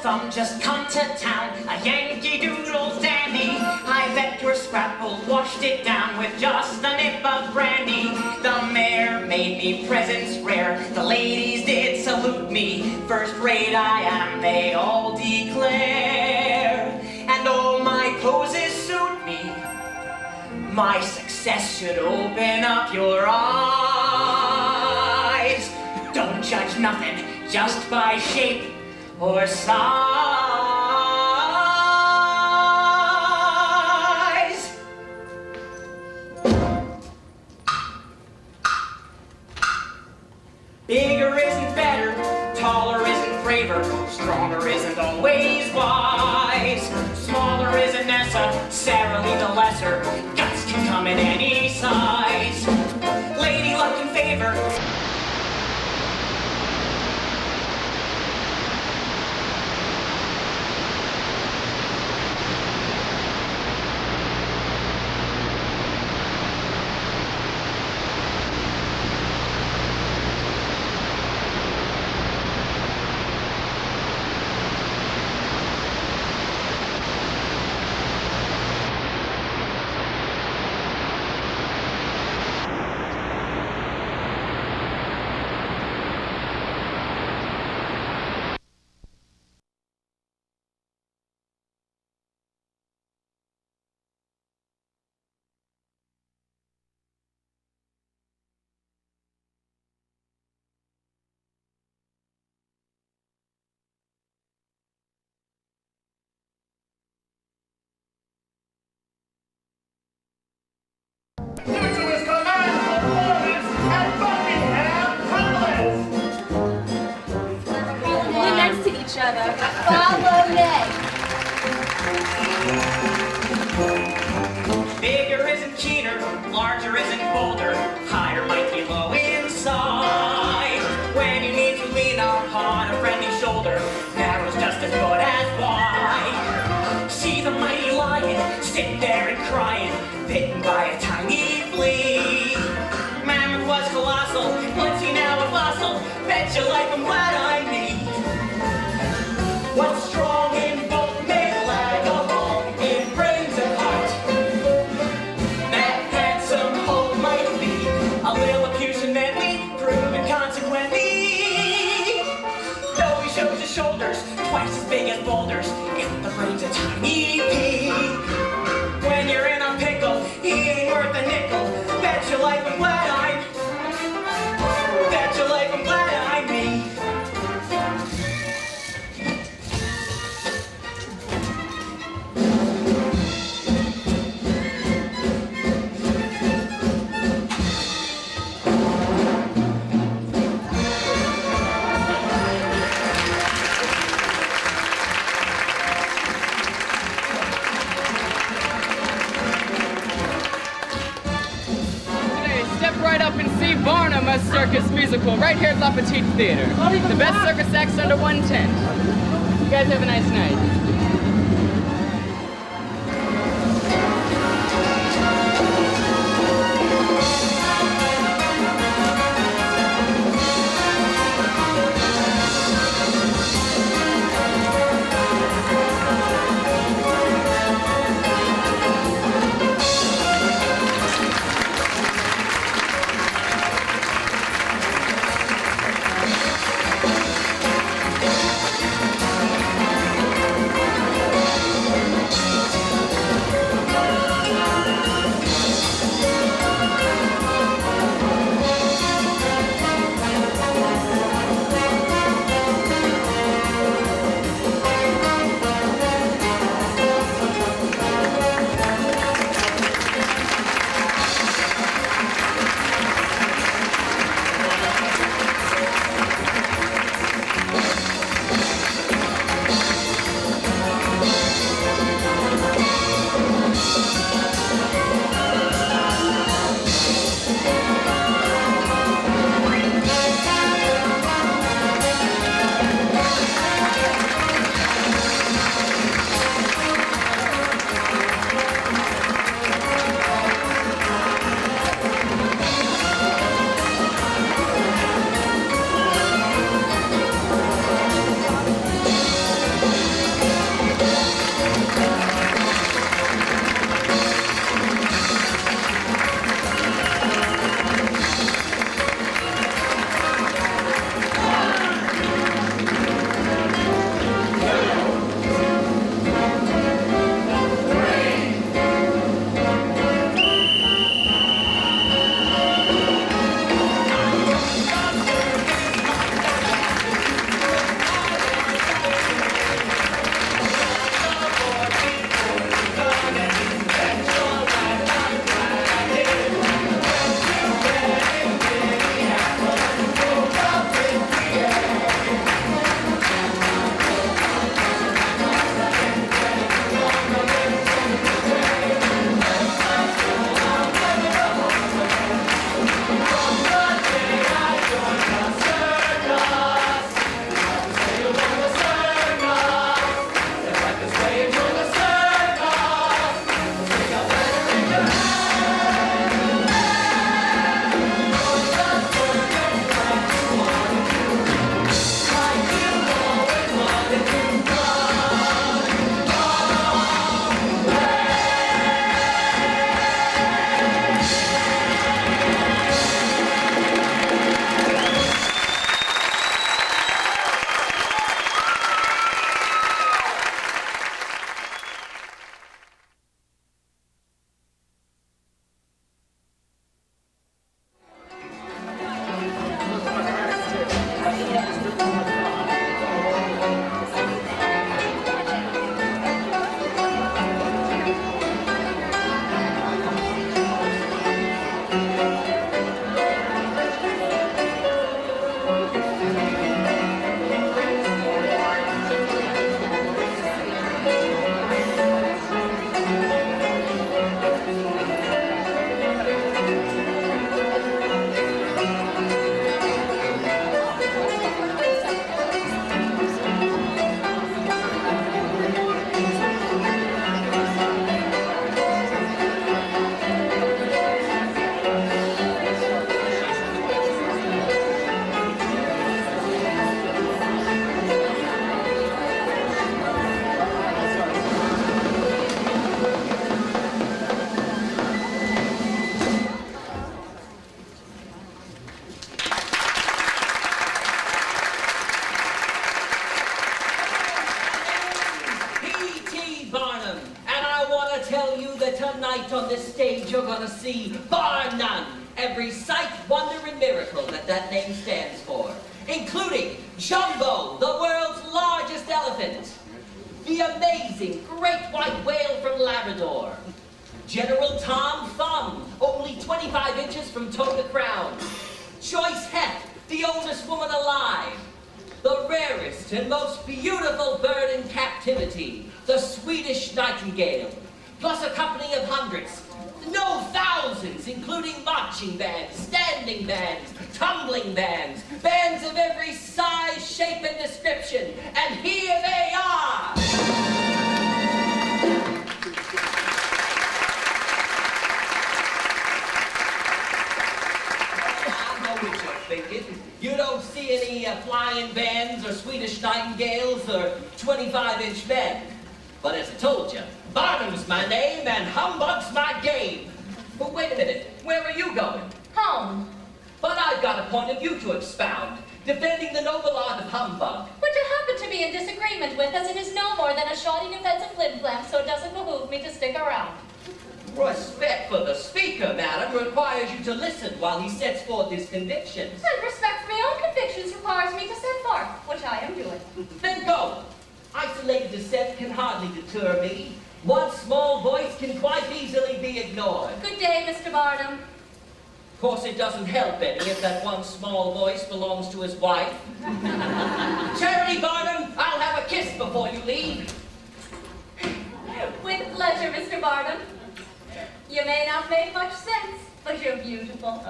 thumb just come to town, a Yankee Doodle dandy. I bet your scrapple washed it down with just a nip of brandy. The mayor made me presents rare, the ladies did salute me. First rate I am, they all declare, and all my poses suit me. My success should open up your eyes. Don't judge nothing just by shape or size. Bigger isn't better, taller isn't braver, stronger isn't always wise. Smaller isn't necessarily the lesser, guts can come in any size. Lady luck and favor. Follow next. Bigger isn't keener, larger isn't bolder, higher might be low inside. When you need to lean upon a friendly shoulder, narrow's just as good as wide. See the mighty lion sitting there and crying, bitten by a tiny flea. Mammoth was colossal, what's he now a fossil? Bet your life I'm glad I'm me. What's strong in both may lag along in brains and heart. That handsome hope might be a Lilliputian medley, proven consequently. Though he shows his shoulders twice as big as boulders, if the brain's a tiny pea. When you're in a pickle, he ain't worth a nickel. Bet your life I'm glad I'm. Bet your life I'm glad I'm me. Barnum, a circus musical, right here at La Petite Theater. The best circus acts under one tent. You guys have a nice night. see, bar none, every sight, wonder, and miracle that name stands for, including Jumbo, the world's largest elephant, the amazing great white whale from Labrador, General Tom Thumb, only 25 inches from toe to crown, Joyce Heth, the oldest woman alive, the rarest and most beautiful bird in captivity, the Swedish nightingale, plus a company of hundreds, no thousands, including marching bands, standing bands, tumbling bands, bands of every size, shape, and description. And here they are! I know what you're thinking. You don't see any flying bands or Swedish nightingales or 25-inch men. But as I told you, Barnum's my name and humbug's my game. But wait a minute, where are you going? Home. But I've got a point of view to expound, defending the noble art of humbug. Which I happen to be in disagreement with, as it is no more than a shoddy defense of flim-flam, so it doesn't behoove me to stick around. Respect for the speaker, madam, requires you to listen while he sets forth his convictions. And respect for my own convictions requires me to set forth, which I am doing. Then go. Isolated dissent can hardly deter me. One small voice can quite easily be ignored. Good day, Mr. Barnum. Of course, it doesn't help any if that one small voice belongs to his wife. Charity Barnum, I'll have a kiss before you leave. With pleasure, Mr. Barnum. You may not make much sense, but you're beautiful.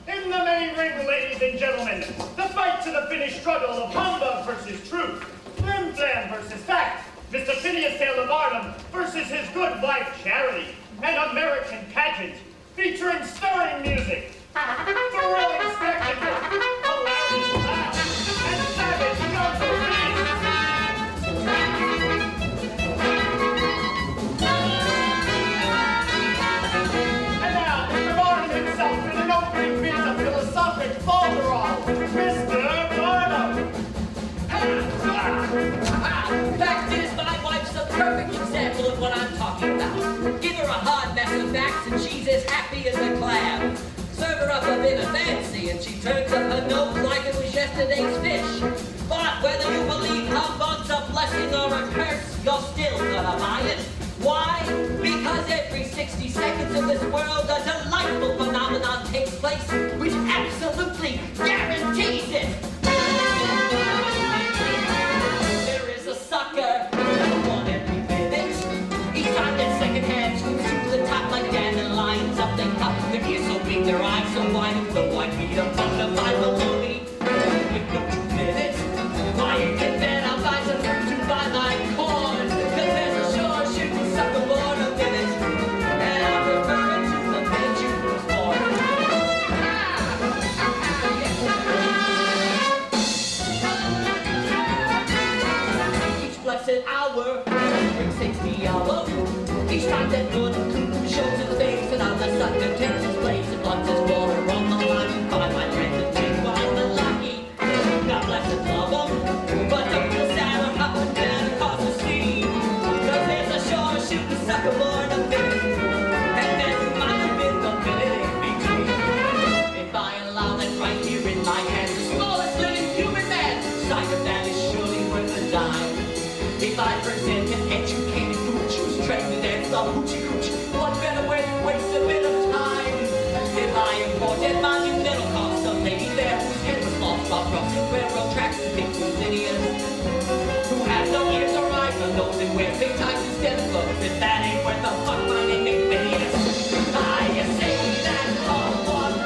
In the main ring, ladies and gentlemen, the fight to the finish struggle of humbug versus truth, flim-flam versus fact, Mr. Phineas Taylor Barnum versus his good wife Charity, an American pageant featuring stirring music, thrilling spectacle, hilarious laughs, and savage gunnery. And now, Mr. Barnum himself in an opening piece of philosophic folderol, Mr. Barnum. Fact is, my wife's a perfect example of what I'm talking about. Give her a hard mess of facts and she's as happy as a clam. Serve her up a bit of fancy and she turns up her nose like it was yesterday's fish. But whether you believe humbug's a blessing or a curse, you're still gonna buy it. Why? Because every 60 seconds of this world a delightful phenomenon takes place which absolutely guarantees it. There is a sucker on every minute. He's on that second-hand swoops to the top like dandelions up they pop. Their ears so big, their eyes so wide, and the white meat of butterfly baloney. With no 2 minutes, why you get that? I'll buy some fruit to buy my corn. 'Cause there's a sure shooting sucker born a minute, and I prefer it to the minute you was born. Each blessed hour brings 60 hours. Each time that good shows his face, and on the sucker takes his place and blocks his water on the line. By my friend and take while the lucky. God bless and love him, but don't feel sad or up and down across the sea. 'Cause there's a sure shooting sucker born a minute, and there might have been the minute in between. If I allow that right here in my hand, the smallest living human man, sight of that is surely worth a dime. If I present an educated gooch who's trained to dance the hoochie cooch, what better way to waste a bit of time? If I imported monumental cost of lady there whose head was lost while crossing railroad tracks to pick two linears, who has no ears or eyes or nose and wears big ties instead of clothes, if that ain't worth a fuck my name ain't Phineas. I say that hogwash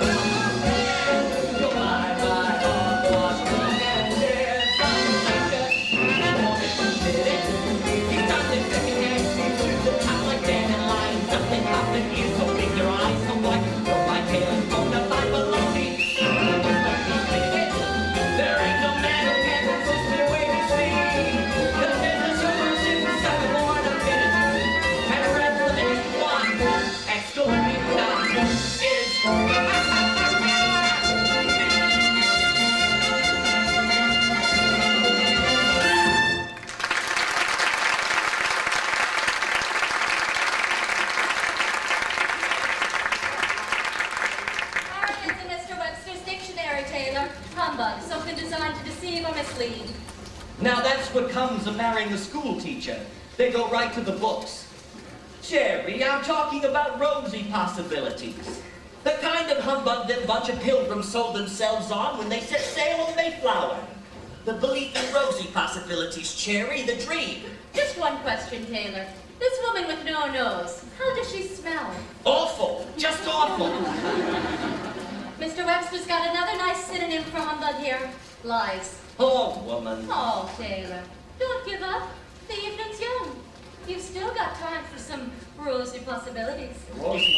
go by, hogwash, long and there's some sucker. He's on the second hand, he's to the top like Dan and Sports League. Now that's what comes of marrying a school teacher. They go right to the books. Jerry, I'm talking about rosy possibilities. The kind of humbug that bunch of pilgrims sold themselves on when they set sail on the Mayflower. The belief in rosy possibilities, Cherry, the dream. Just one question, Taylor. This woman with no nose, how does she smell? Awful, just awful. Mr. Webster's got another nice synonym for humbug here. Lies. Oh, woman. Oh, Taylor, don't give up. The evening's young. You've still got time for some rosy possibilities. Rosy.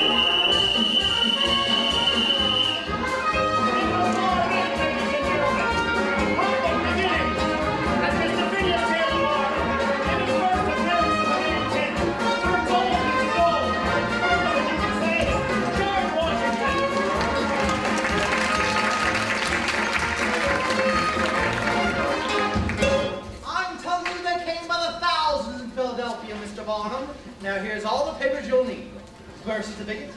I'm telling you they came by the thousands in Philadelphia, Mr. Barnum. Now here's all the papers you'll need. Birth certificate,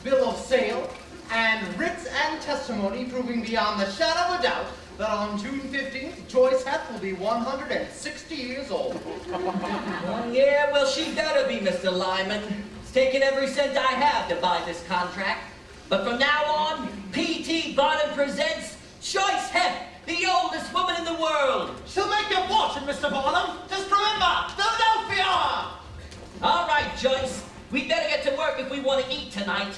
bill of sale, and writs and testimony proving beyond the shadow of a doubt that on June 15th, Joyce Heth will be 160 years old. Yeah, well, she better be, Mr. Lyman. It's taken every cent I have to buy this contract. But from now on, P.T. Barnum presents Joyce Heth, the oldest woman in the world. She'll make your fortune, Mr. Barnum. Just remember, Philadelphia! All right, Joyce. We better get to work if we want to eat tonight.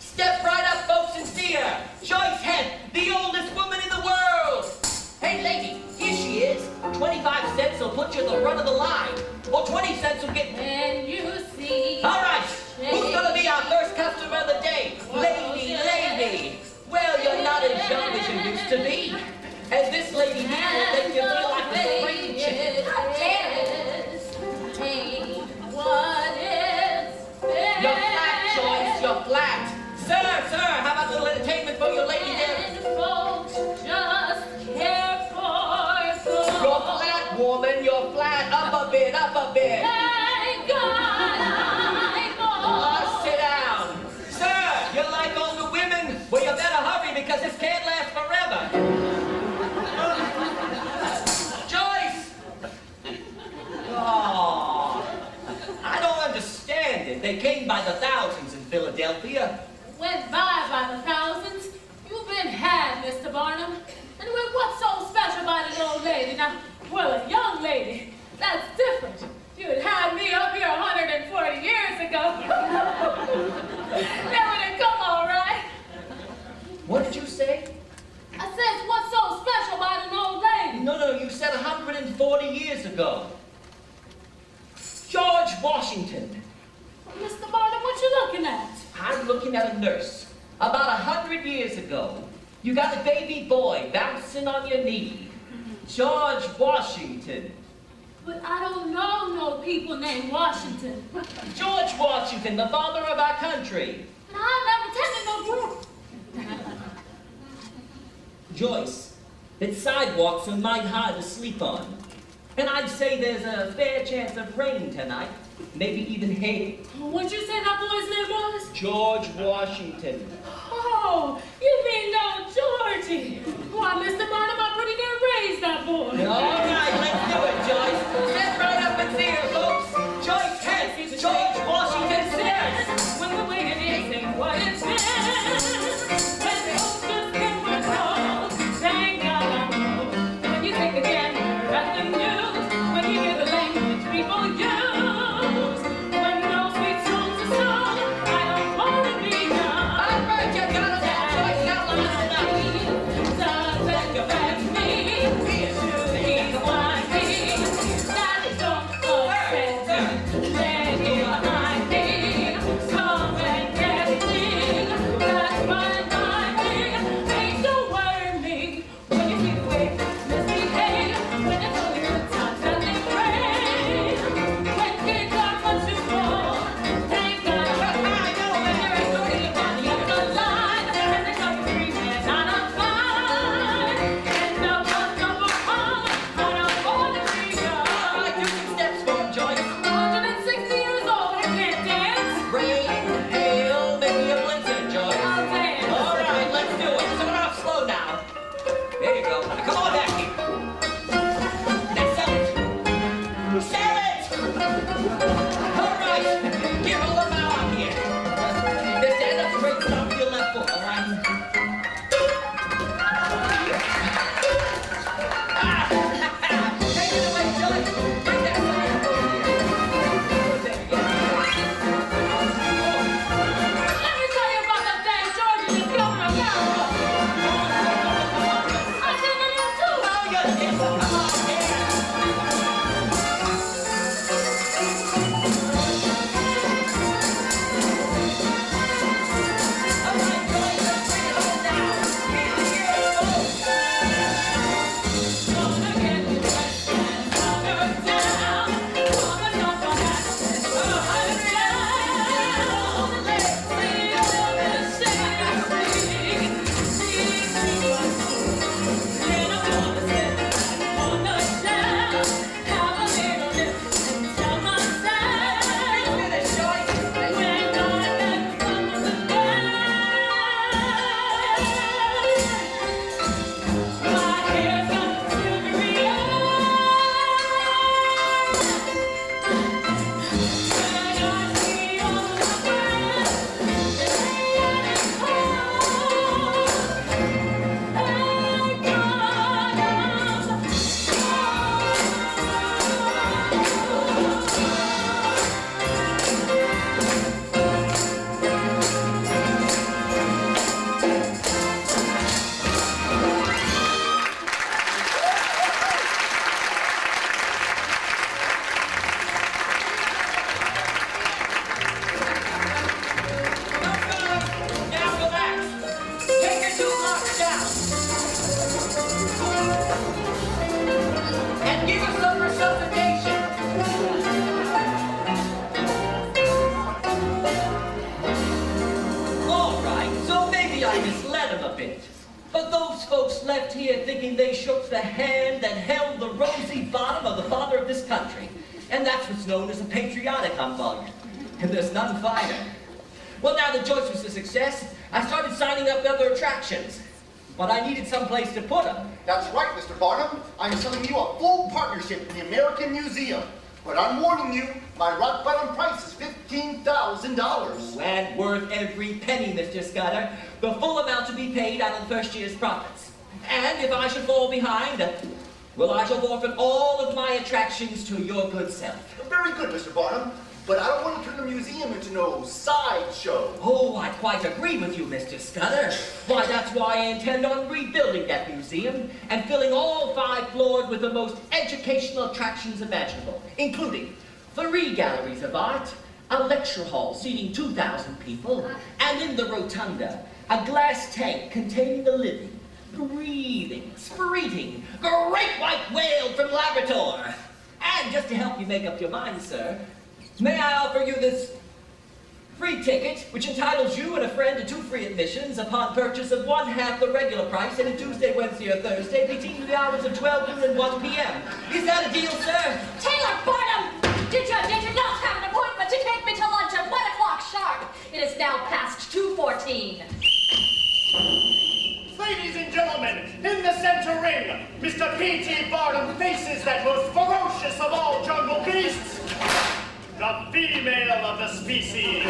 Step right up, folks, and see her. Joyce Heth, the oldest woman in the world. Hey, lady, here she is. 25 cents will put you at the front of the line. Or 20 cents will get... Can you see? All right, who's going to be our first customer of the day? Lady. Well, you're not as young as you used to be. And this lady here will make you feel like a spring chicken. Hey, what is it? You're flat, Joyce, you're flat. Sir, how about a little entertainment for your lady there? And folks just care for gold. You're flat, woman, you're flat. Up a bit. Thank God I'm old. Sit down. Sir, you're like older women. Well, you better hurry because this can't last forever. Joyce! Oh, I don't understand it. They came by the thousands in Philadelphia. Went by the thousands. You've been had, Mr. Barnum. Anyway, what's so special about an old lady? Now, well, a young lady, that's different. You'd had me up here 140 years ago. That would have come all right. What did you say? I says, what's so special about an old lady? No, you said 140 years ago. George Washington. Mr. Barnum, what you looking at? I'm looking at a nurse. About 100 years ago, you got a baby boy bouncing on your knee. George Washington. But I don't know no people named Washington. George Washington, the father of our country. And I never tended no group. Joyce, that sidewalks are mighty hard to sleep on. And I'd say there's a fair chance of rain tonight. Maybe even hail. What'd you say that boy's name was? George Washington. Oh, you mean no Georgie. Why, Mr. Barnum, I pretty near raised that boy. All right, let's do it, Joyce. Step right up and see her, folks. Joyce Heth, George Washington says. When the wicked is ain't what it's been. When folks just can't recall, thank God I know. And when you think again, you're at the news. When you hear the language people use. When no sweet songs are sung, I don't want to be young. All right, you got it, Joyce. Now listen up. Sounds like a left here thinking they shook the hand that held the rosy bottom of the father of this country. And that's what's known as a patriotic humbug. And there's none finer. Well, now that Joyce was a success, I started signing up other attractions. But I needed some place to put them. That's right, Mr. Barnum. I'm selling you a full partnership in the American Museum. But I'm warning you, my rock bottom price is $15,000. And worth every penny, Mr. Scudder. The full amount to be paid out of the first year's profits. And if I should fall behind, well, I shall forfeit all of my attractions to your good self. Very good, Mr. Barnum. But I don't want to turn the museum into no sideshow. Oh, I quite agree with you, Mr. Scudder. Why, that's why I intend on rebuilding that museum and filling all 5 floors with the most educational attractions imaginable, including 3 galleries of art, a lecture hall seating 2,000 people, and in the rotunda, a glass tank containing a living, breathing, spreeting, great white whale from Labrador. And just to help you make up your mind, sir, may I offer you this free ticket, which entitles you and a friend to 2 free admissions upon purchase of 1/2 the regular price any Tuesday, Wednesday, or Thursday between the hours of 12 noon and 1 p.m. Is that a deal, sir? Taylor Barnum! Did you not have an appointment to take me to lunch at 1 o'clock sharp? It is now past 2:14. Ladies and gentlemen, in the center ring, Mr. P.T. Barnum faces that most ferocious of all jungle beasts, the female of the species,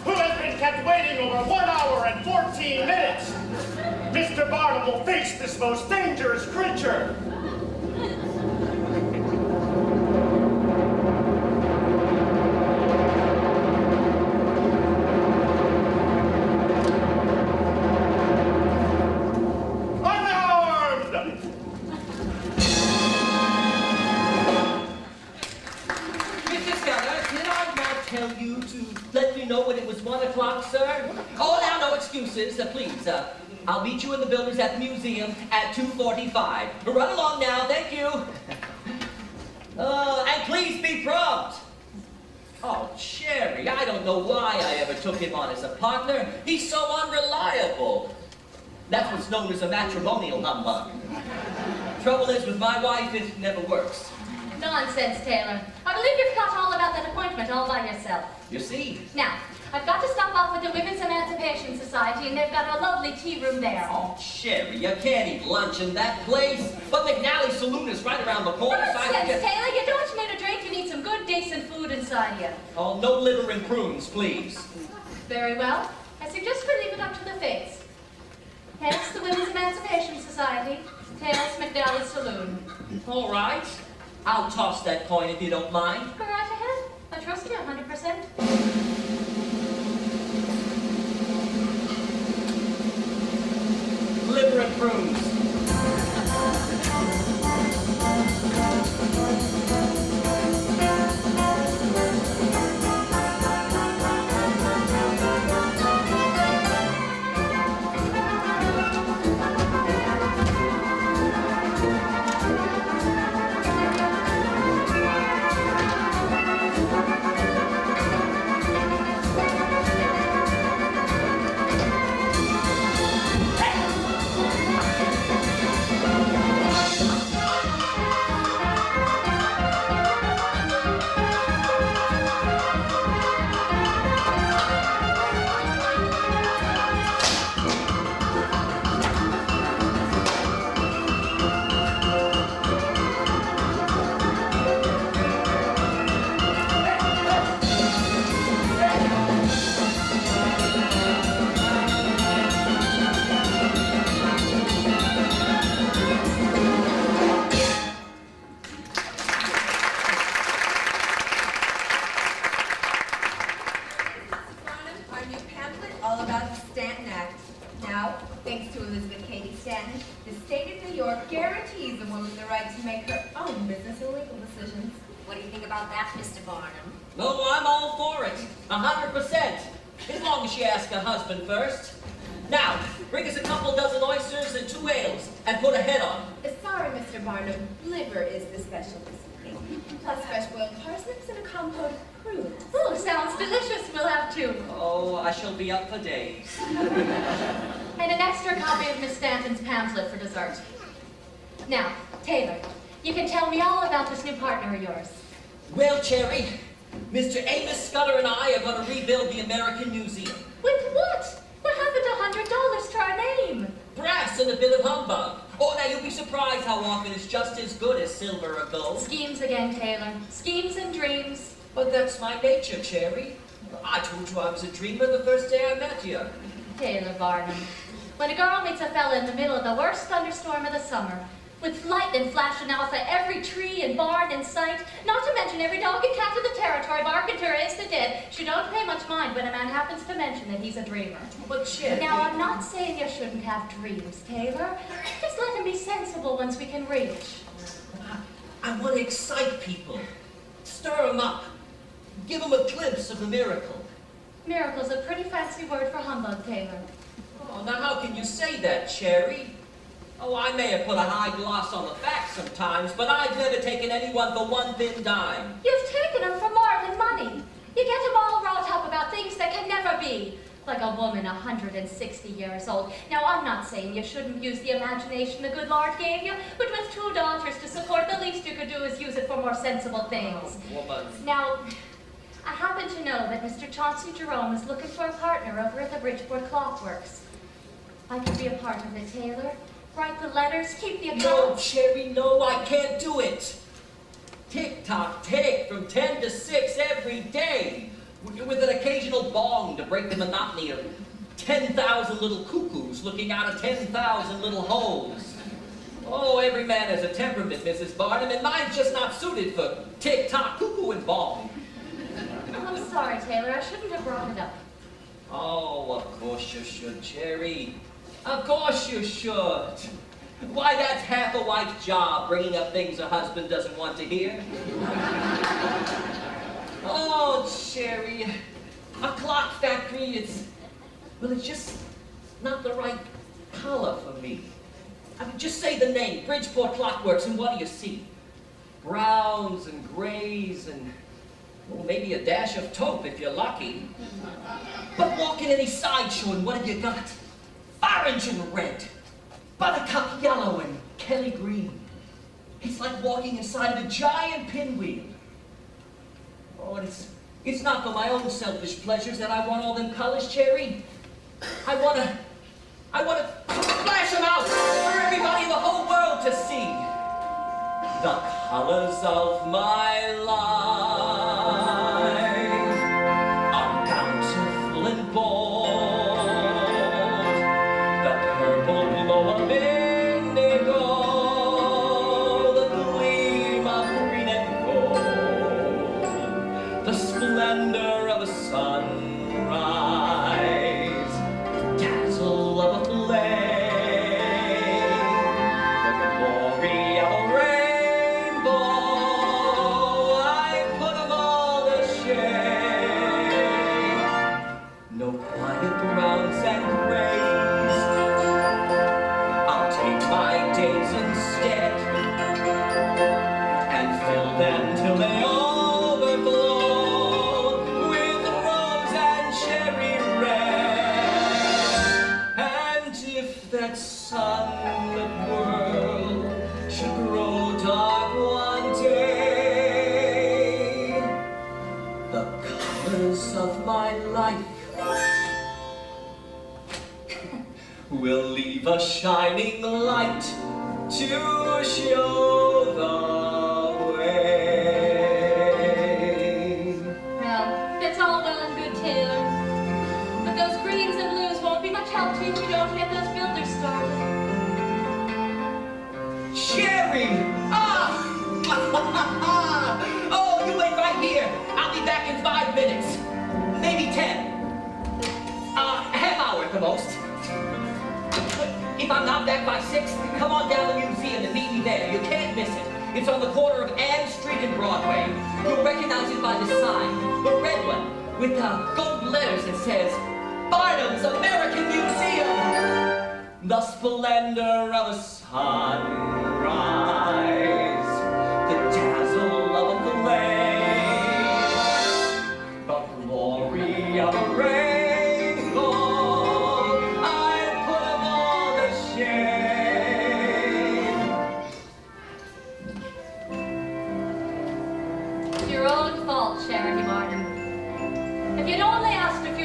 who has been kept waiting over 1 hour and 14 minutes. Mr. Barnum will face this most dangerous creature. Please, I'll meet you in the buildings at the museum at 2:45. Run along now, thank you. And please be prompt. Oh, Cherry, I don't know why I ever took him on as a partner. He's so unreliable. That's what's known as a matrimonial humbug. Trouble is, with my wife, it never works. Nonsense, Taylor. I believe you've got all about that appointment all by yourself. You see? Now, I've got to stop off with the Women's Emancipation Society, and they've got a lovely tea room there. Oh, Cherry, you can't eat lunch in that place. But McNally's Saloon is right around the corner. Nonsense, Taylor. You don't need a drink. You need some good, decent food inside you. Oh, no liver and prunes, please. Very well. I suggest we leave it up to the fates. Hence, the Women's Emancipation Society. Tails, McNally's Saloon. All right. I'll toss that coin if you don't mind. Go right ahead. I trust you 100%. Liver and prunes. What do you think about that, Mr. Barnum? No, I'm all for it. 100%. As long as she asks her husband first. Now, bring us a couple dozen oysters and 2 ales, and put a head on. Sorry, Mr. Barnum. Liver is the special this evening. Plus fresh boiled parsnips and a compote of prunes. Oh, sounds delicious. We'll have 2. Oh, I shall be up for days. And an extra copy of Miss Stanton's pamphlet for dessert. Now, Taylor, you can tell me all about this new partner of yours. Well, Cherry, Mr. Amos Scudder and I are going to rebuild the American Museum. With what? What happened to $100 to our name? Brass and a bit of humbug. Oh, now you'll be surprised how often it's just as good as silver or gold. Schemes again, Taylor. Schemes and dreams. But that's my nature, Cherry. I told you I was a dreamer the first day I met you. Taylor Barnum. When a girl meets a fella in the middle of the worst thunderstorm of the summer, with lightning flashing off at every tree and barn in sight, not to mention every dog and cat in the territory barking to her is the dead, she don't pay much mind when a man happens to mention that he's a dreamer. But Cherry... Now, I'm not saying you shouldn't have dreams, Taylor. Just let them be sensible ones we can reach. I want to excite people. Stir them up. Give them a glimpse of the miracle. Miracle's a pretty fancy word for humbug, Taylor. Oh, now how can you say that, Cherry? Oh, I may have put a high gloss on the facts sometimes, but I've never taken anyone for one thin dime. You've taken them for more than money. You get them all wrought up about things that can never be. Like a woman 160 years old. Now, I'm not saying you shouldn't use the imagination the good Lord gave you, but with 2 daughters to support, the least you could do is use it for more sensible things. Oh, woman. Now, I happen to know that Mr. Chauncey Jerome is looking for a partner over at the Bridgeport Clockworks. I could be a part of it, Taylor. Write the letters, keep the accounts. No, Cherry, no, I can't do it. Tick-tock, tick, from 10 to 6 every day, with an occasional bong to break the monotony of 10,000 little cuckoos looking out of 10,000 little holes. Oh, every man has a temperament, Mrs. Barnum, and mine's just not suited for tick-tock, cuckoo, and bong. Oh, I'm sorry, Taylor. I shouldn't have brought it up. Oh, of course you should, Cherry. Of course you should. Why, that's half a wife's job, bringing up things a husband doesn't want to hear. Oh, Cherry, a clock factory is, well, it's just not the right color for me. I mean, just say the name, Bridgeport Clockworks, and what do you see? Browns and grays and, well, maybe a dash of taupe if you're lucky. But walk in any sideshow and what have you got? Orange and red, buttercup yellow and Kelly green. It's like walking inside of a giant pinwheel. Oh, and it's not for my own selfish pleasures that I want all them colors, Cherry. I wanna splash them out for everybody in the whole world to see. The colors of my life are bountiful and bold. Splendor of a sunrise, dazzle of a flame, the glory of a rainbow. I put them all to shame. No quiet browns and grays. I'll take my days instead and fill them till they overflow. That sunlit world should grow dark one day. The colors of my life will leave a shining light to show the way. Well, that's all well and good, Taylor. But those greens and blues won't be much help to you if you don't get those builders started. Cherry! Ah! Oh, you wait right here. I'll be back in 5 minutes. Maybe 10. Half hour at the most. If I'm not back by 6, come on down to the museum and meet me there. You can't miss it. It's on the corner of Ann Street and Broadway. You'll recognize it by the sign, the red one, with gold letters that says, Barnum's American Museum. The splendor of a sunrise, the dazzle of a flame, the glory of a rainbow. I put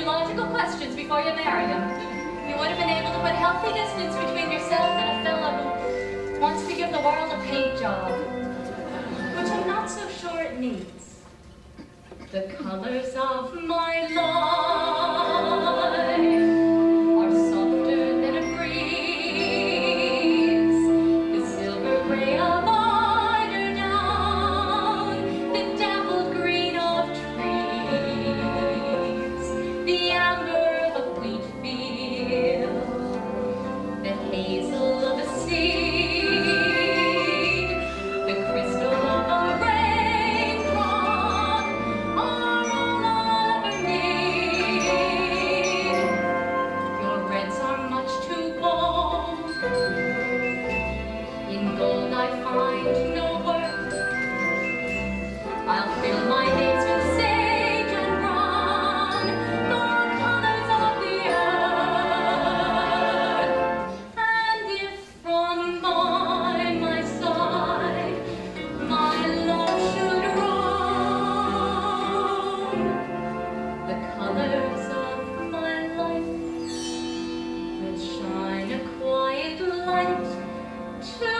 theological questions before you marry him. You would have been able to put healthy distance between yourself and a fellow who wants to give the world a paint job, which I'm not so sure it needs. The colors of my life are softer than a breeze, the silver gray of eider down, the dappled green of trees, the amber of wheat field, the hazel of a seed, the crystal of a raindrop are all I'll ever need. Your reds are much too bold. In gold I find no worth. I'll fill my days with sage and run, the colors of the earth. And if from my side my love should roam, the colors of my life will shine a quiet light to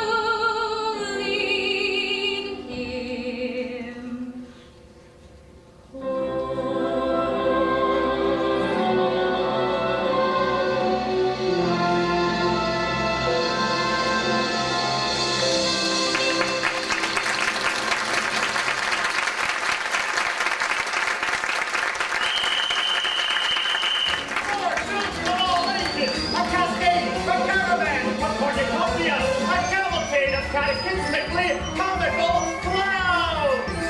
lead him For children of all ages, a cascade, a caravan, a cornucopia, a cavalcade of catechismically comical clowns!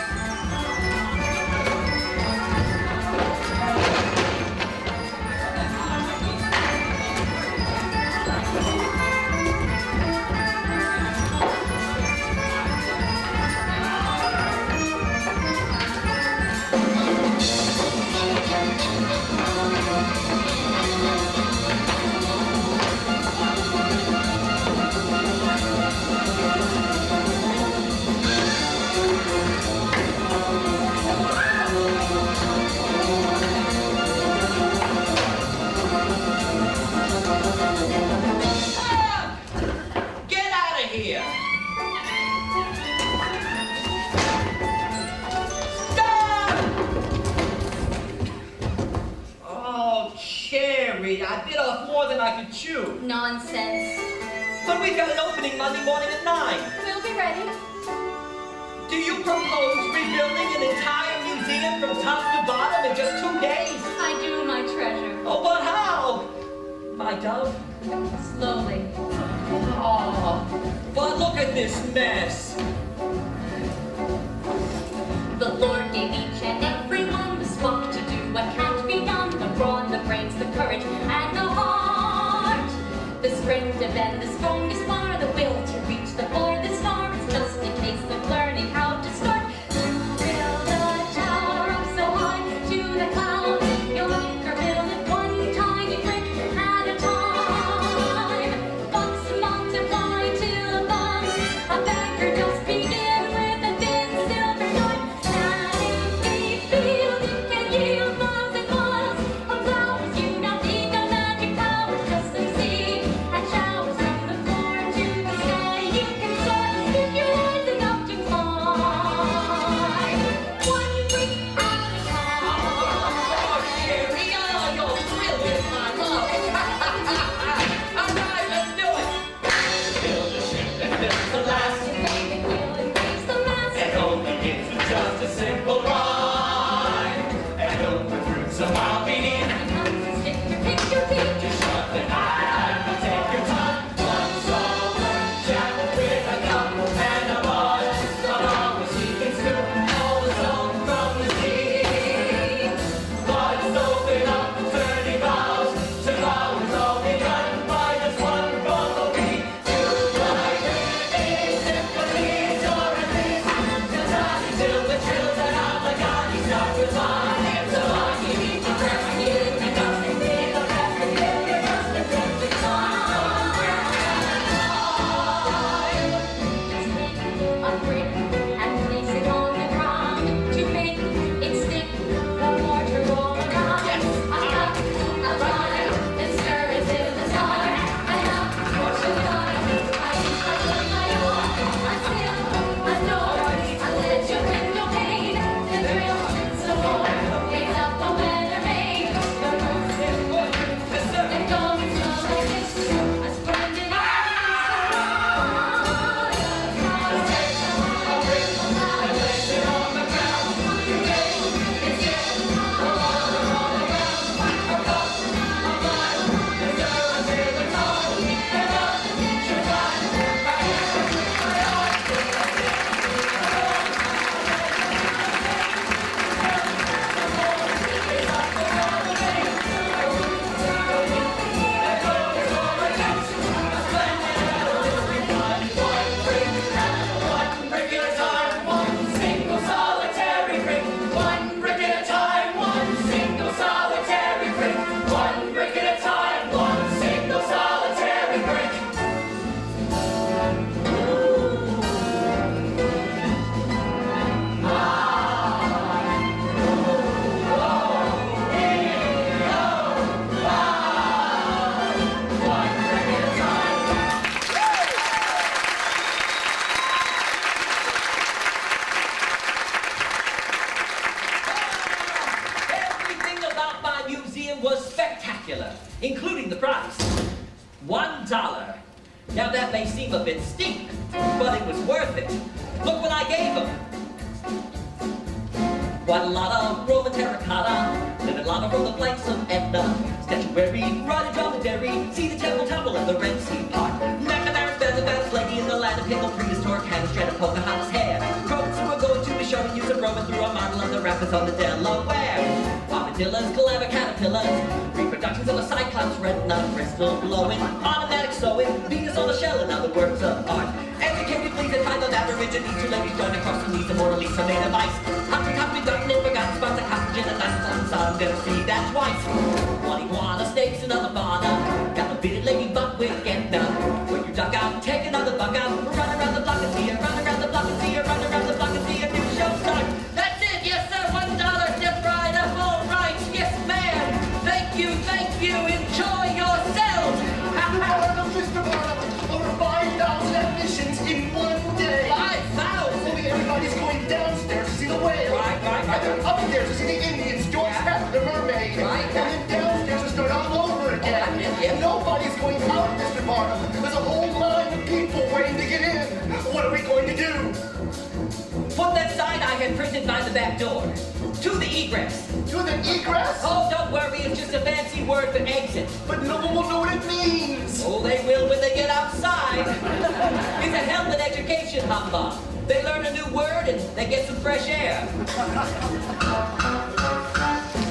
Get out of here! Stop! Oh, Cherry, I bit off more than I could chew. nonsense. But we've got an opening Monday morning at 9. We'll be ready. Do you propose rebuilding an entire museum from top to bottom in just 2 days? I do, my treasure. Oh, but how? My dove? Slowly. Oh, but look at this mess. The Lord gave each and every one the spark to do what can't be done. The brawn, the brains, the courage, and the heart. The strength to bend the strongest bar, the will to reach the farthest star. It's just a case of learning how to start. To build a tower up so high to the clouds. You'll never build it one tiny brick at a time. Bucks multiply till above. A banker just begin with a thin silver sword. An empty field it can yield miles and miles of flowers. You don't need no magic powers, just some seed and showers from the floor to the sky. You can soar if you're wise enough to fly. One brick at a time. Oh, Cherry, oh, you're brilliant, my love. All right, let's do it. Build a ship that builds the last, Make the wheel and raise the mast. and home begins with just a simple rhyme. And hope the fruits of wild beneath. Stick your pick your teeth. Just shut the eye and take your time. One sober chap with a cup and a bud. Not always he can scoop all the salt from the sea. Let's open up 30 vows. To vow is all begun by this wonderful bee. To write a symphony or a piece. Till the trills and out like God, he start with mine. So long you need to press you and nothing. museum was spectacular, including the price. $1. Now that may seem a bit steep, but it was worth it. Look what I gave him. What a lot of Roman terracotta, living lava from the flanks of Etna. Statuary, rotted dromedary, see the temple tumble at the Red Sea Park. McNamara's bell, the best lady in the land of Hegel, prehistoric hand, strand of Pocahontas hair. Croats who are going to be showing you some Roman through a model of the rapids on the Delaware. Armadillos, calabar caterpillars, reproductions of a cyclops retina, crystal glowing, automatic sewing, Venus on the shell and other works of art. Educated please and high the aborigines, two ladies joined across the knees of Mona Lisa made of ice. Humpty Dumpty and forgotten spots of cockroach in a night, so I'm gonna see that twice. One iguana, snakes, another fauna, got a bearded ladybug with Edna. When you duck out, take another bug out, run around the block and see her, run around the block and see her, run around the block and see a new show start. That's it, yes sir, $1, step right up, all right, yes ma'am. Thank you, enjoy yourselves. Mr. Barnum, over 5,000 admissions in one day. 5,000? Everybody's going downstairs to see the whale. Right. And then upstairs to see the Indians, George Pepper, the mermaid. Right. And then downstairs to start all over again. Yes. Nobody's going out, Mr. Barnum. There's a whole line of people waiting to get in. What are we going to do? Put that sign I had printed by the back door. To the egress. To the egress? Oh, don't worry, it's just a fancy word for exit. But no one will know what it means. Oh, they will when they get outside. It's a health and education humbug. They learn a new word and they get some fresh air.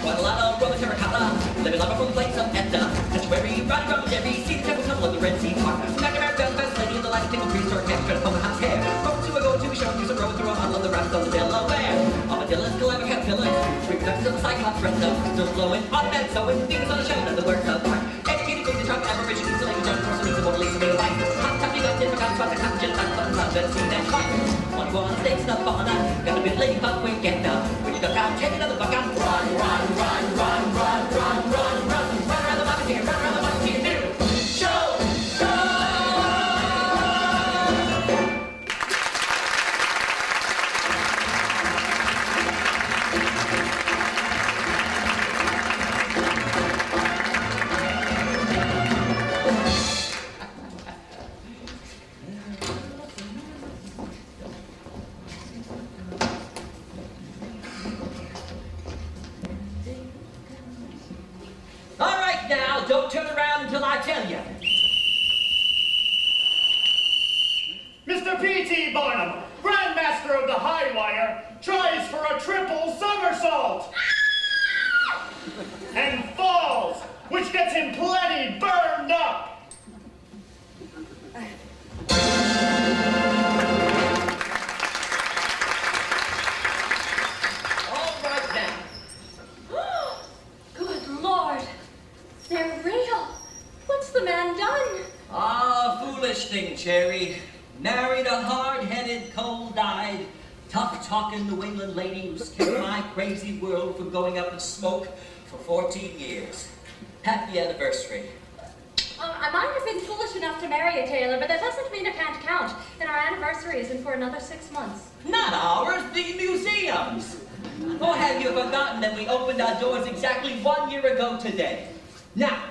What a lot of Roman terracotta, living lava from the plains of Etna. Statuary, rotted dromedary, see the temple tumble of the Red Sea Park. McNamara, bell, best lady in the light, tingle, prehistoric hand, strand of Pocahontas hair. Croats who are going to be showing you some Roman through a model of the rapids on the Delaware. Armadillos, calabar caterpillars, reproductions of the cyclops retina, still glowing, automatic sewing, Venus on the shell, and the works of art. Educated queens and trunk aborigines, selling John Porcelain, Mona Lisa made of ice. Hot tuffy got tin, forgotten spots of cockroach, I'm gonna see that twice. One iguana, snakes, and a fauna, got a bit ladybug with Edna. When you duck out, take another buck out, run around the block and see her, run around the block and see a new show. All right now, don't turn around until I tell you. Mr. P.T. Barnum, Grandmaster of the High Wire, tries for a triple somersault. And falls, which gets him plenty burned up. All right now. Good Lord, they're real. What's the man done? Ah, foolish thing, Cherry. Married a hard-headed, cold-eyed, tough-talking New England lady who's kept my crazy world from going up in smoke for 14 years. Happy anniversary. I might have been foolish enough to marry a tailor, but that doesn't mean it can't count. And our anniversary isn't for another 6 months. Not ours, the museum's. Or have you forgotten that we opened our doors exactly 1 year ago today? Now,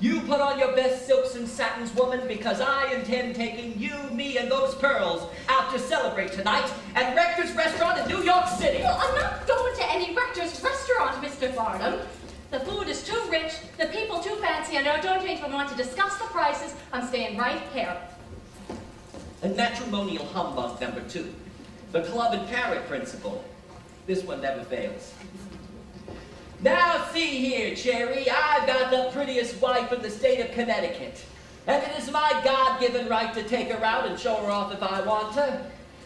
you put on your best silks and satins, woman, because I intend taking you, me, and those pearls out to celebrate tonight at Rector's Restaurant in New York City. Well, I'm not going to any Rector's restaurant, Mr. Barnum. The food is too rich, the people too fancy, and I don't even want to discuss the prices. I'm staying right here. A matrimonial humbug number 2. The club and parrot principle. This one never fails. Now see here, Cherry, I've got the prettiest wife in the state of Connecticut. And it is my God-given right to take her out and show her off if I want to.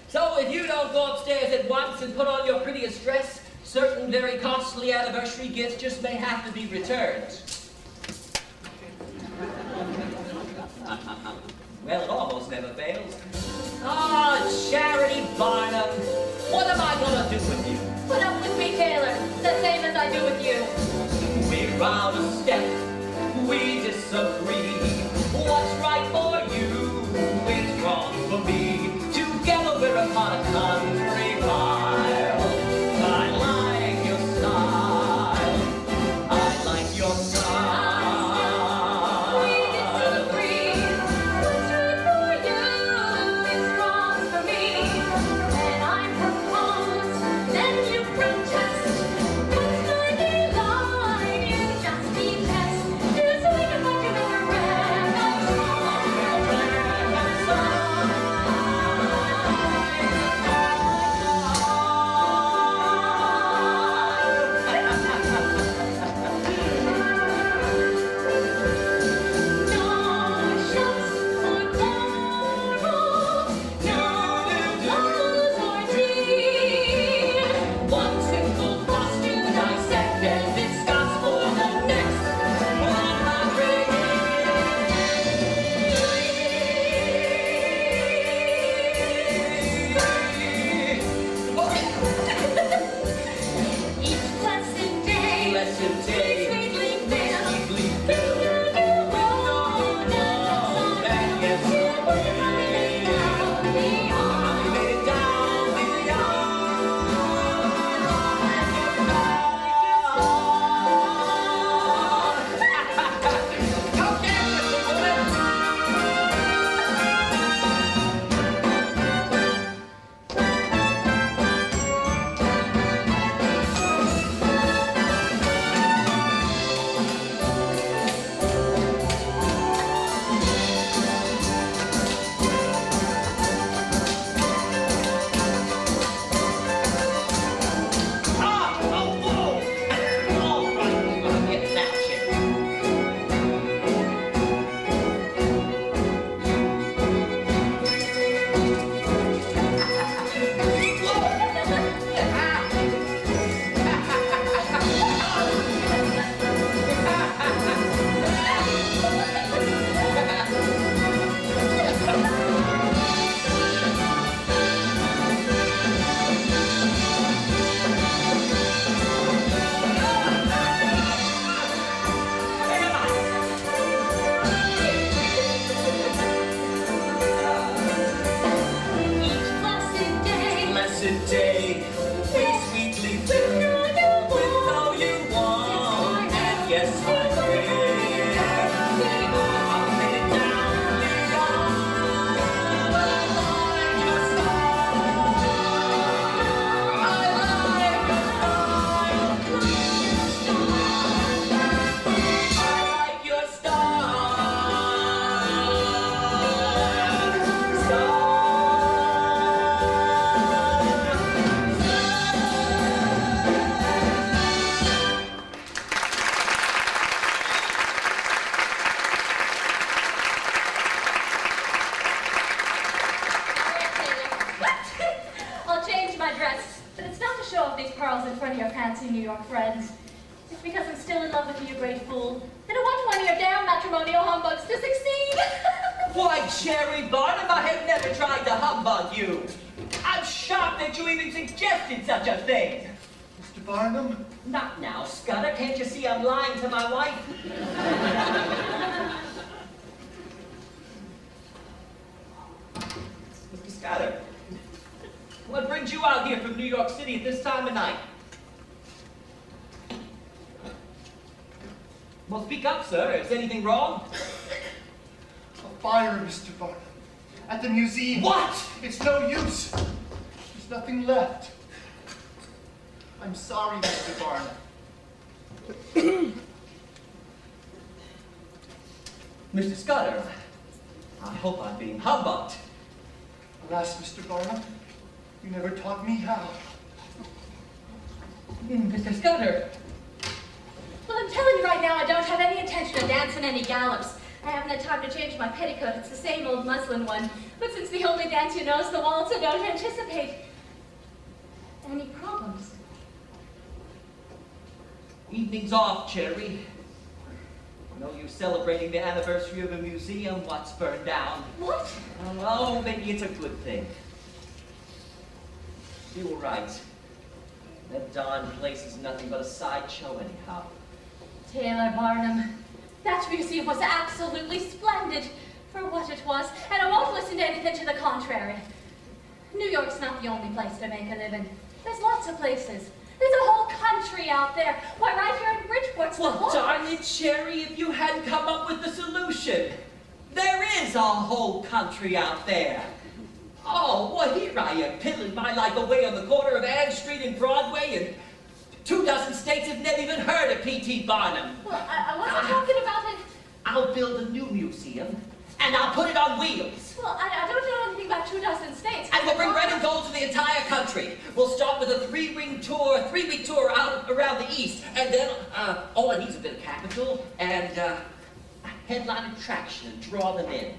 So if you don't go upstairs at once and put on your prettiest dress, certain very costly anniversary gifts just may have to be returned. Well, it almost never fails. Ah, Charity Barnum, what am I gonna do with you? Put up with me, Taylor, the same as I do with you. We're out of step, we disagree. What's right for you is wrong for me. Together we're upon a country mile. I like your style, I like your day. Sweetly Bill. Sweetly Bill. With no one that gets away. I made it down the yard. Come dance with me, woman. Ah! Oh, whoa! All right, you wanna get that shit. Each blessed day. Blessed day, we sweetly fill with all you want, and yes, I will. I'll lay it down the yard like a star. I like your I'll change my dress, but it's not to show off these pearls in front of your fancy New York friends. It's because I'm still in love with you, you great fool. I don't want one of your damn matrimonial humbugs to succeed. Why, Cherry Barnum, I have never tried to humbug you. I'm shocked that you even suggested such a thing. Mr. Barnum, Not now, Scudder. Can't you see I'm lying to my wife? Mr. Scudder, what brings you out here from New York City at this time of night? Well, speak up, sir. Is anything wrong? a fire, Mr. Barnum. At the museum. What? It's no use. There's nothing left. I'm sorry, Mr. Barnum. Mr. Scudder, I hope I'm being humbugged. Alas, Mr. Barnum, you never taught me how. Mr. Scudder, Well, I'm telling you right now, I don't have any intention of dancing any gallops. I haven't had time to change my petticoat. It's the same old muslin one. But since the only dance you know is the waltz, I don't anticipate any problems. evening's off, Cherry. No use celebrating the anniversary of a museum what's burned down. What? Oh, maybe it's a good thing. You were right. That darn place is nothing but a sideshow anyhow. Taylor Barnum, that museum was absolutely splendid for what it was, and I won't listen to anything to the contrary. New York's not the only place to make a living. There's lots of places. There's a whole country out there. Why, right here in Bridgeport's the Well, whole... darn it, Cherry, if you hadn't come up with the solution. There is a whole country out there. Oh, well, here I am, piddling my life away on the corner of Ann Street and Broadway, and 24 states have never even heard of P.T. Barnum. Well, I wasn't talking about it... I'll build a new museum, and I'll put it on wheels. Well, I don't know anything about 24 states. And we'll bring red and gold to the entire country. We'll start with a three-week tour out around the East, and then, all it needs is a bit of capital and a headline attraction and draw them in.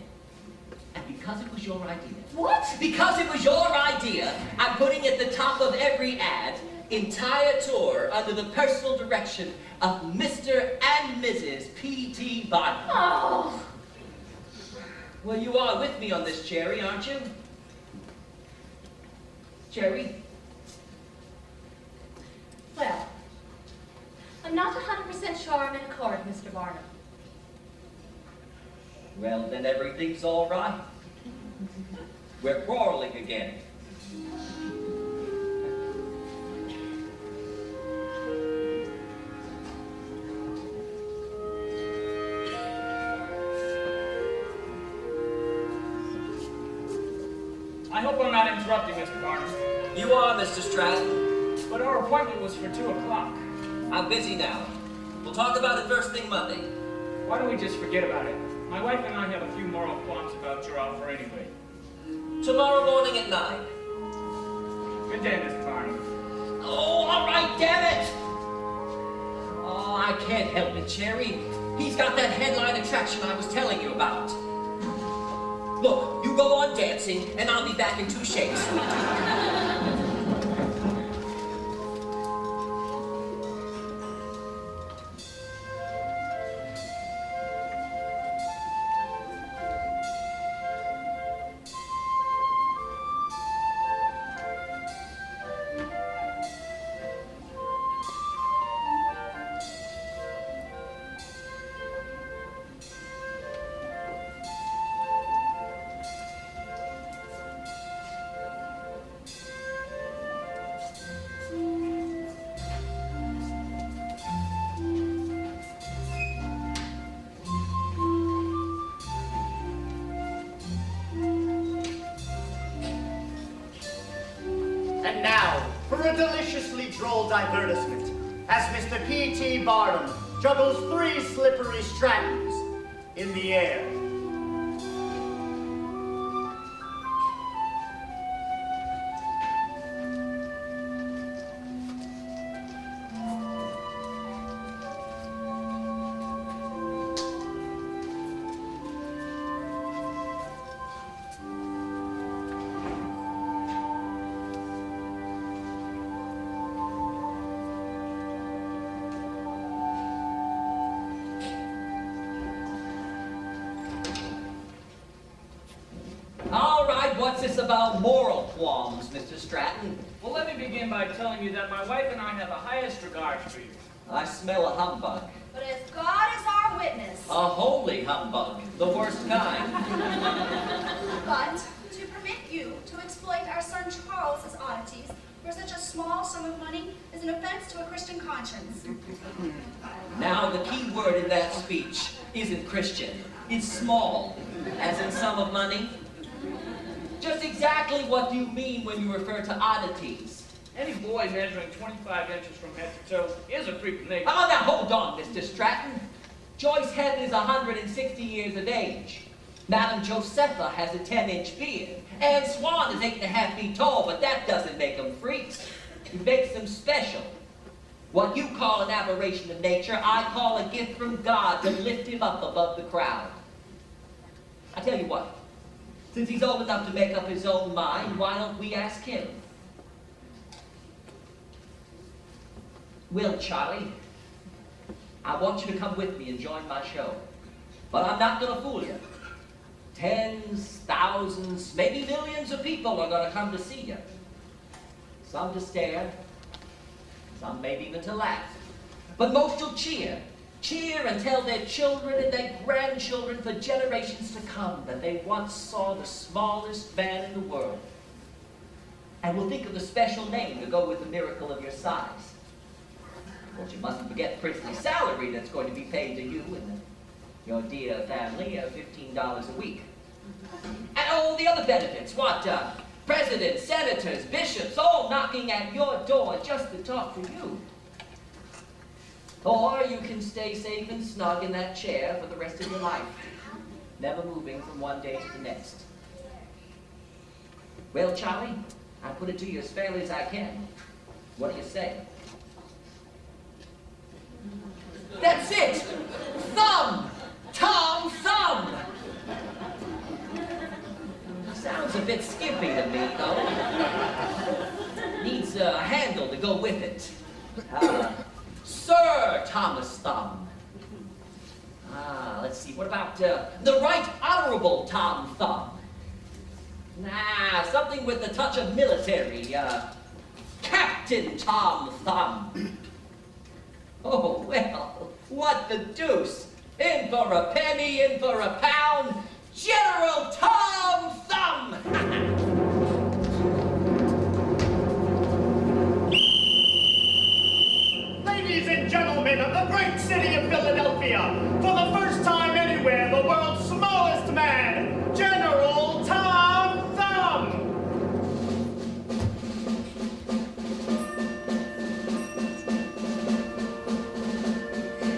And because it was your idea. What? Because it was your idea, I'm putting at the top of every ad, entire tour under the personal direction of Mr. and Mrs. P.T. Barnum. Oh. Well, you are with me on this, Cherry, aren't you? Cherry? Well, I'm not 100% sure I'm in accord, Mr. Barnum. Well, then everything's all right. We're quarreling again. I hope I'm not interrupting, Mr. Barnum. You are, Mr. Stratton. But our appointment was for 2 o'clock. I'm busy now. We'll talk about it first thing Monday. Why don't we just forget about it? My wife and I have a few moral qualms about your offer anyway. Tomorrow morning at 9. Good day, Mr. Barnum. Oh, all right, damn it! Oh, I can't help it, Cherry. He's got that headline attraction I was telling you about. Look, you go on dancing, and I'll be back in 2 shakes. And now, for a deliciously droll divertisement, as Mr. P.T. Barnum juggles 3 slippery strands in the air. All right, what's this about moral qualms, Mr. Stratton? Well, let me begin by telling you that my wife and I have the highest regard for you. I smell a humbug. But as God is our witness. A holy humbug, the worst kind. But to permit you to exploit our son Charles's oddities for such a small sum of money is an offense to a Christian conscience. Now, the key word in that speech isn't Christian. It's small, as in sum of money. Just exactly what do you mean when you refer to oddities? Any boy measuring 25 inches from head to toe is a freak of nature. Oh, now hold on, Mr. Stratton. Joyce Head is 160 years of age. Madame Josepha has a 10-inch beard. Anne Swan is 8.5 feet tall, but that doesn't make them freaks. It makes them special. What you call an aberration of nature, I call a gift from God to lift him up above the crowd. I tell you what, since he's old enough to make up his own mind, why don't we ask him? Will, Charlie, I want you to come with me and join my show. But I'm not going to fool you. Tens, thousands, maybe millions of people are going to come to see you. Some to stare, some maybe even to laugh. But most will cheer. Cheer and tell their children and their grandchildren for generations to come that they once saw the smallest man in the world. And will think of the special name to go with the miracle of your size. But you mustn't forget the princely salary that's going to be paid to you and your dear family of $15 a week. And all the other benefits, what? Presidents, senators, bishops, all knocking at your door just to talk to you. Or you can stay safe and snug in that chair for the rest of your life, never moving from one day to the next. Well, Charlie, I put it to you as fairly as I can. What do you say? That's it! Thumb! Tom Thumb! Sounds a bit skimpy to me, though. Needs a handle to go with it. Sir Thomas Thumb. Let's see, what about the Right Honorable Tom Thumb? Something with a touch of military. Captain Tom Thumb. Oh, well, what the deuce? In for a penny, in for a pound, General Tom Thumb! Ladies and gentlemen of the great city of Philadelphia, for the first time anywhere, the world's smallest man, General Tom Thumb!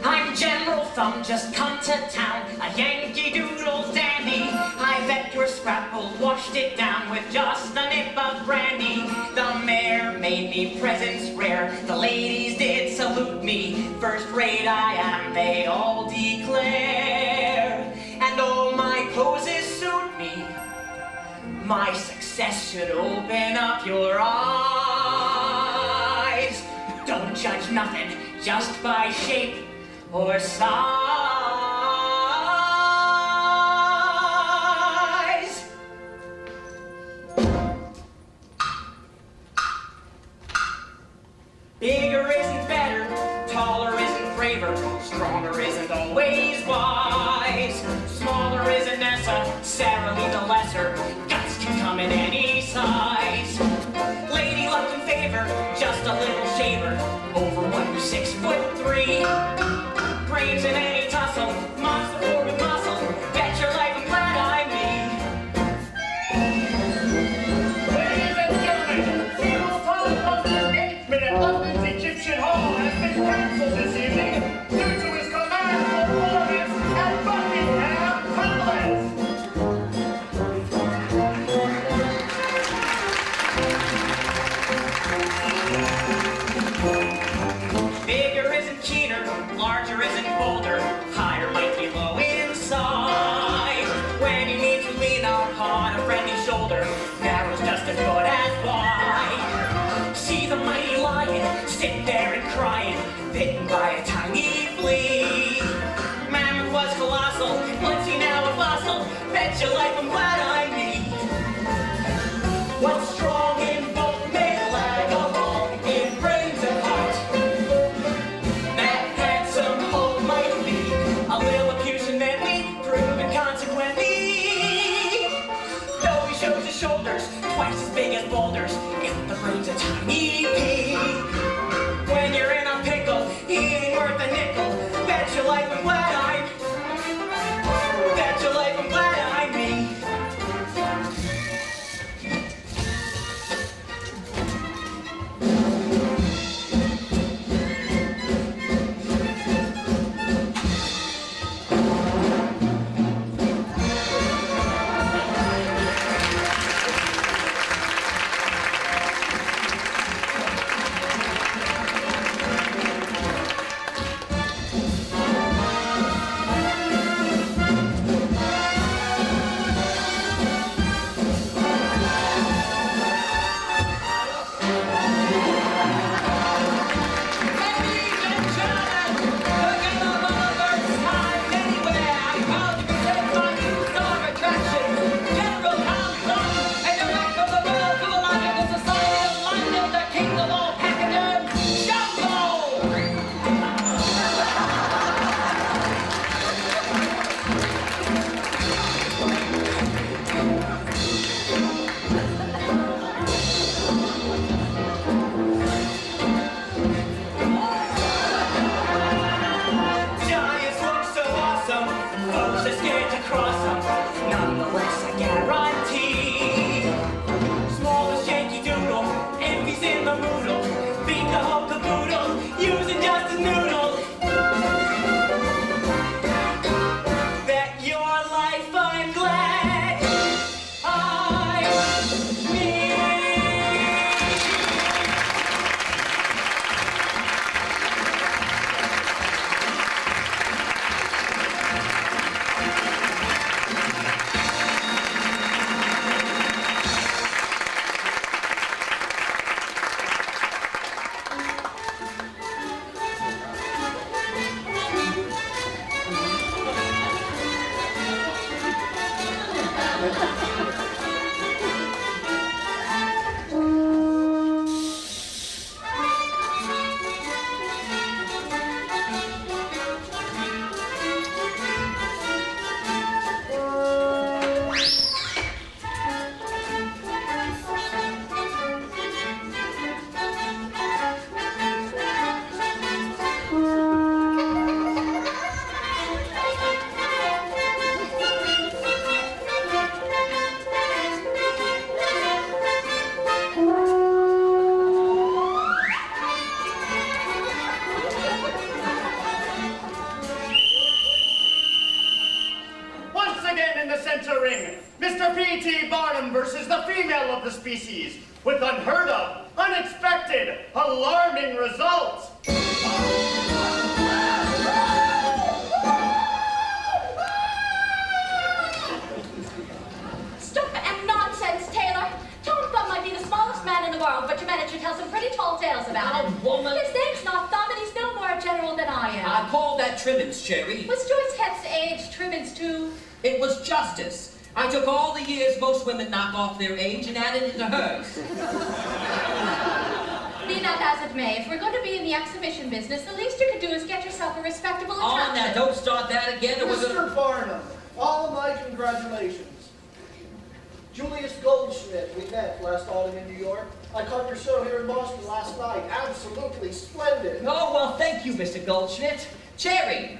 I'm General Thumb, just come to town, a Yankee Doodle dandy. I bet your scrapple washed it down with just a nip of brandy. The mayor made me presents rare, the ladies did salute me. First rate I am, they all declare, and all my poses suit me. My success should open up your eyes. Don't judge nothing just by shape or size. Bigger isn't better, taller isn't braver, stronger isn't always wise. Smaller isn't necessarily the lesser, guts can come in any size. Lady luck and favor, just a little shaver, over 1 to 6'3". Brains in any tussle, monster for with muscle, bet your life I'm glad I'm me. Ladies and gentlemen, General Tom Thumb's engagement at London's Egyptian Hall has been canceled this evening due to his command performance at Buckingham Palace. Bigger isn't keener, larger isn't bolder, higher might be low inside. When you need to lean upon a friendly shoulder, narrow's just as good as wide. See the mighty lion, sit there and crying, bitten by a tiny flea. Mammoth was colossal, let's see now a fossil, bet your life I'm glad I'm me. What's strong in both may lag along in brains and heart. That handsome Hulk might be a Lilliputian medley, proven consequently. Though he shows his shoulders twice as big as boulders, if the brain's a tiny pea. When you're in a pickle, he ain't worth a nickel. Bet your life I'm glad I'm. Bet your life I'm glad I'm me. Giants look so awesome, folks are scared to cross them. Nonetheless, I guarantee. Smallest Yankee Doodle, if he's in the moodle, beat the Hulk caboodle, using just his noodle. Bet your life I'm glad I'm me. entering Mr. P.T. Barnum versus the female of the species with unheard of, unexpected, alarming results. Stop and nonsense, Taylor. Tom Thumb might be the smallest man in the world, but you managed to tell some pretty tall tales about him. woman. His name's not Thumb, and he's no more a general than I am. I call that trimmings, Cherry. Was Joyce Hett's age trimmings too? It was justice. I took all the years most women knock off their age and added it to hers. Be that as it may, if we're going to be in the exhibition business, the least you could do is get yourself a respectable attraction. Oh, now don't start that again. Or we're gonna... Mr. Barnum, all my congratulations. Julius Goldschmidt, we met last autumn in New York. I caught your show here in Boston last night. Absolutely splendid. Oh, well, thank you, Mr. Goldschmidt. Cherry,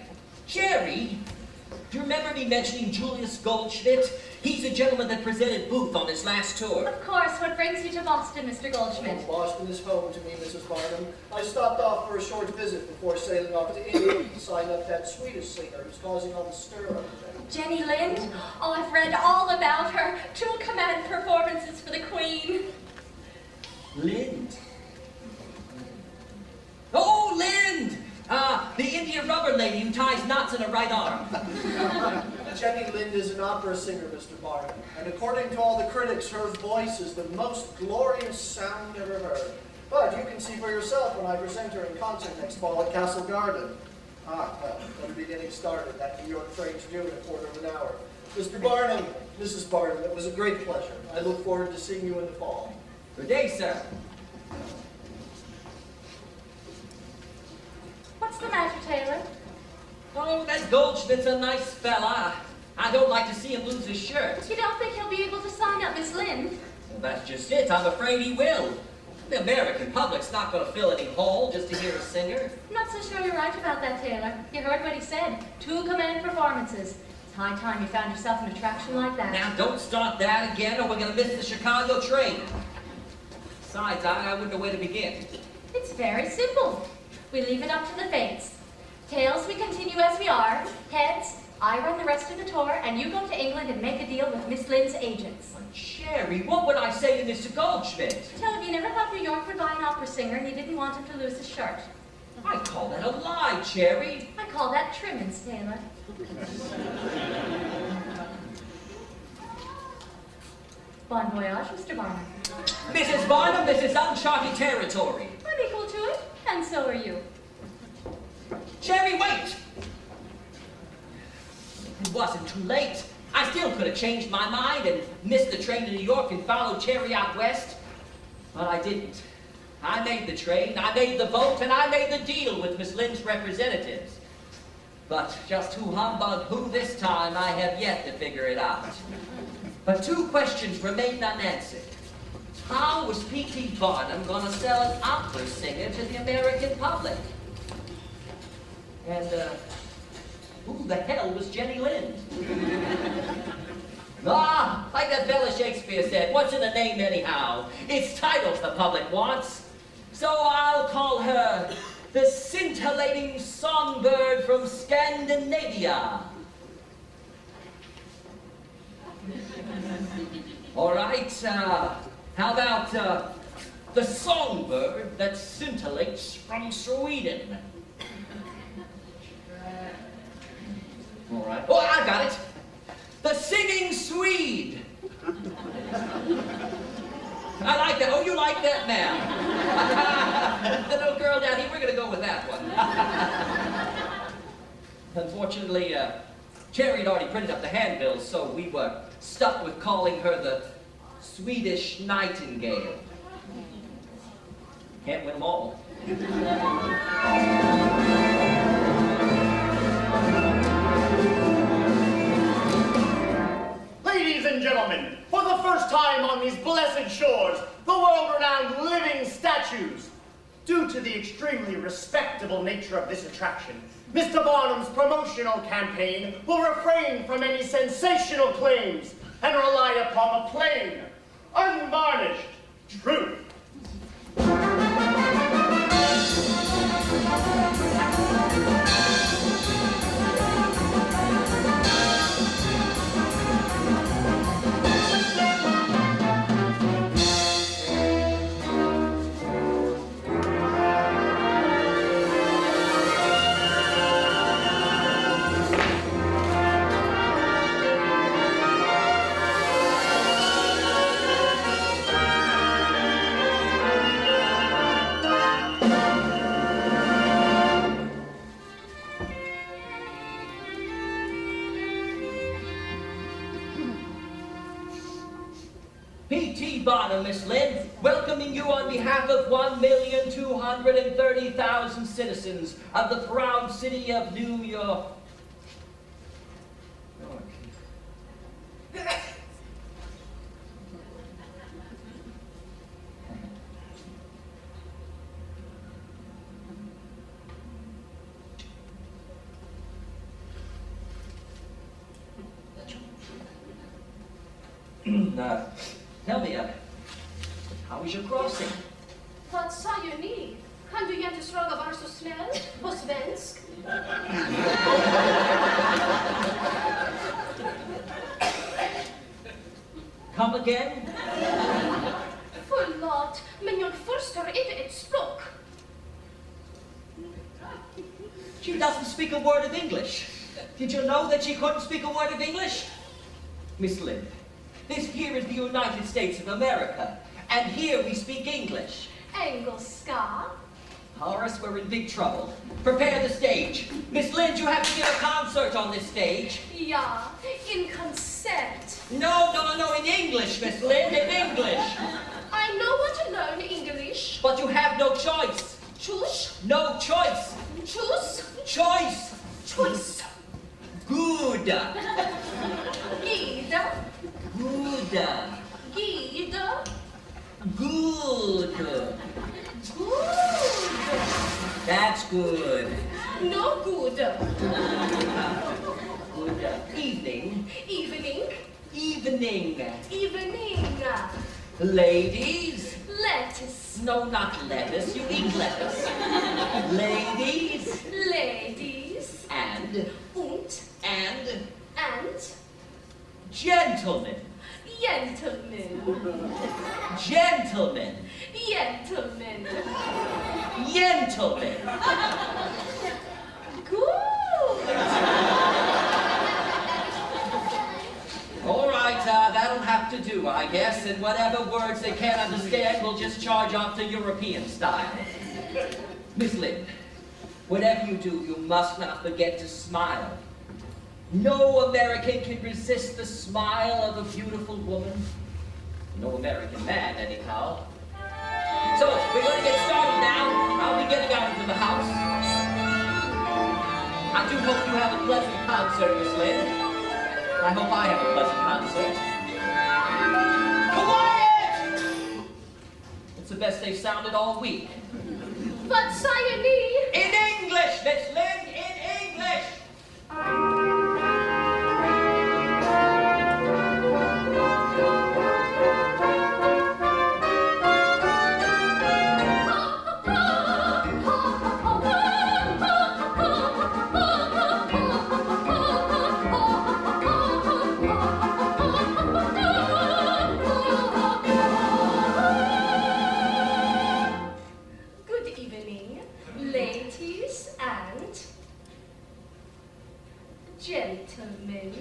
do you remember me mentioning Julius Goldschmidt? He's the gentleman that presented Booth on his last tour. Of course, what brings you to Boston, Mr. Goldschmidt? Oh, Boston is home to me, Mrs. Barnum. I stopped off for a short visit before sailing off to England to sign up that Swedish singer who's causing all the stir over there. Jenny Lind? Oh, I've read all about her. 2 command performances for the Queen. Lind. Oh, Lind! The India rubber lady who ties knots in her right arm. Jenny Lind is an opera singer, Mr. Barnum, and according to all the critics, her voice is the most glorious sound ever heard. But you can see for yourself when I present her in concert next fall at Castle Garden. Well, better be getting started. That New York train's due in a quarter of an hour. Mr. Barnum, Mrs. Barnum, it was a great pleasure. I look forward to seeing you in the fall. Good day, sir. What's the matter, Taylor? Oh, that Goldschmidt's a nice fella. I don't like to see him lose his shirt. You don't think he'll be able to sign up Miss Lind? Well, that's just it. I'm afraid he will. The American public's not going to fill any hall just to hear a singer. I'm not so sure you're right about that, Taylor. You heard what he said. 2 command performances. It's high time you found yourself an attraction like that. Now, don't start that again or we're going to miss the Chicago train. Besides, I wouldn't know where to begin. It's very simple. We leave it up to the fates. Tails, we continue as we are. Heads, I run the rest of the tour, and you go to England and make a deal with Miss Lind's agents. Cherry, what would I say to Mr. Goldschmidt? Tell him you never thought New York would buy an opera singer, and you didn't want him to lose his shirt. I call that a lie, Cherry. I call that trimmings, Taylor. Bon voyage, Mr. Barnum. Mrs. Barnum, this is uncharted territory. I'm equal to it, and so are you. Cherry, wait! It wasn't too late. I still could have changed my mind and missed the train to New York and followed Cherry out west. But I didn't. I made the train, I made the boat, and I made the deal with Miss Lind's representatives. But just who humbugged who this time, I have yet to figure it out. But 2 questions remain unanswered. How was P.T. Barnum going to sell an opera singer to the American public? And, who the hell was Jenny Lind? Like that fella Shakespeare said, what's in a name anyhow? It's titles the public wants. So I'll call her the scintillating songbird from Scandinavia. All right, how about the songbird that scintillates from Sweden? All right. Oh, I got it. The singing Swede. I like that. Oh, you like that now? The little girl down here, we're going to go with that one. Unfortunately, Cherry had already printed up the handbills, so we were stuck with calling her the Swedish Nightingale. Can't win them all. Ladies and gentlemen, for the first time on these blessed shores, the world-renowned living statues. Due to the extremely respectable nature of this attraction, Mr. Barnum's promotional campaign will refrain from any sensational claims and rely upon the plain, unvarnished truth. P.T. Barnum, Miss Lynn, welcoming you on behalf of 1,230,000 citizens of the proud city of New York. Tell me, how was your crossing? Vad säger ni? Kan du inte fråga var så snäll på svensk? Come again? Förlåt, men jag förstår inte ett språk. She doesn't speak a word of English. Did you know that she couldn't speak a word of English? Miss Lind, this here is the United States of America, and here we speak English. Engelska? Horace, we're in big trouble. Prepare the stage. Miss Lind, you have to give a concert on this stage. Ja, in concert. No, in English, Miss Lind, in English. I know what to learn English. But you have no choice. Choose? No choice. Choose? Choice. Choice. Good. Guide. Good. Guide. Good. Good. That's good. No good. Good evening. Evening. Evening. Evening. Ladies. Lettuce. No, not lettuce. You eat lettuce. Ladies. Ladies. And gentlemen. Gentlemen. Gentlemen. Gentlemen. Gentlemen. Good. All right, that'll have to do, I guess, and whatever words they can't understand, we'll just charge off to European style. Miss Lind, whatever you do, you must not forget to smile. No American can resist the smile of a beautiful woman. No American man, anyhow. So, we're going to get started now. I'll be getting out into the house. I do hope you have a pleasant concert, Miss Lind. I hope I have a pleasant concert. Quiet! It's the best they've sounded all week. Vad säger ni? In English, Miss Lind, in English! Good evening, ladies and gentlemen.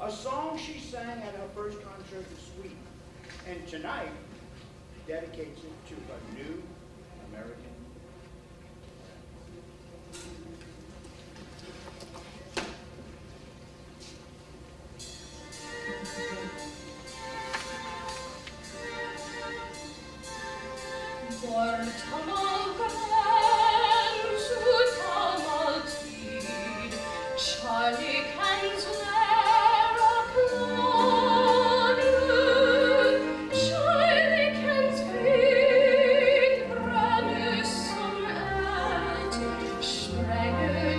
A song she sang at her first concert in Sweden, and tonight dedicates it to her new American. Bortom all gräns, utom all tid, kärlekens lära klarnar, kärlekens frid bränner som eld, spränger den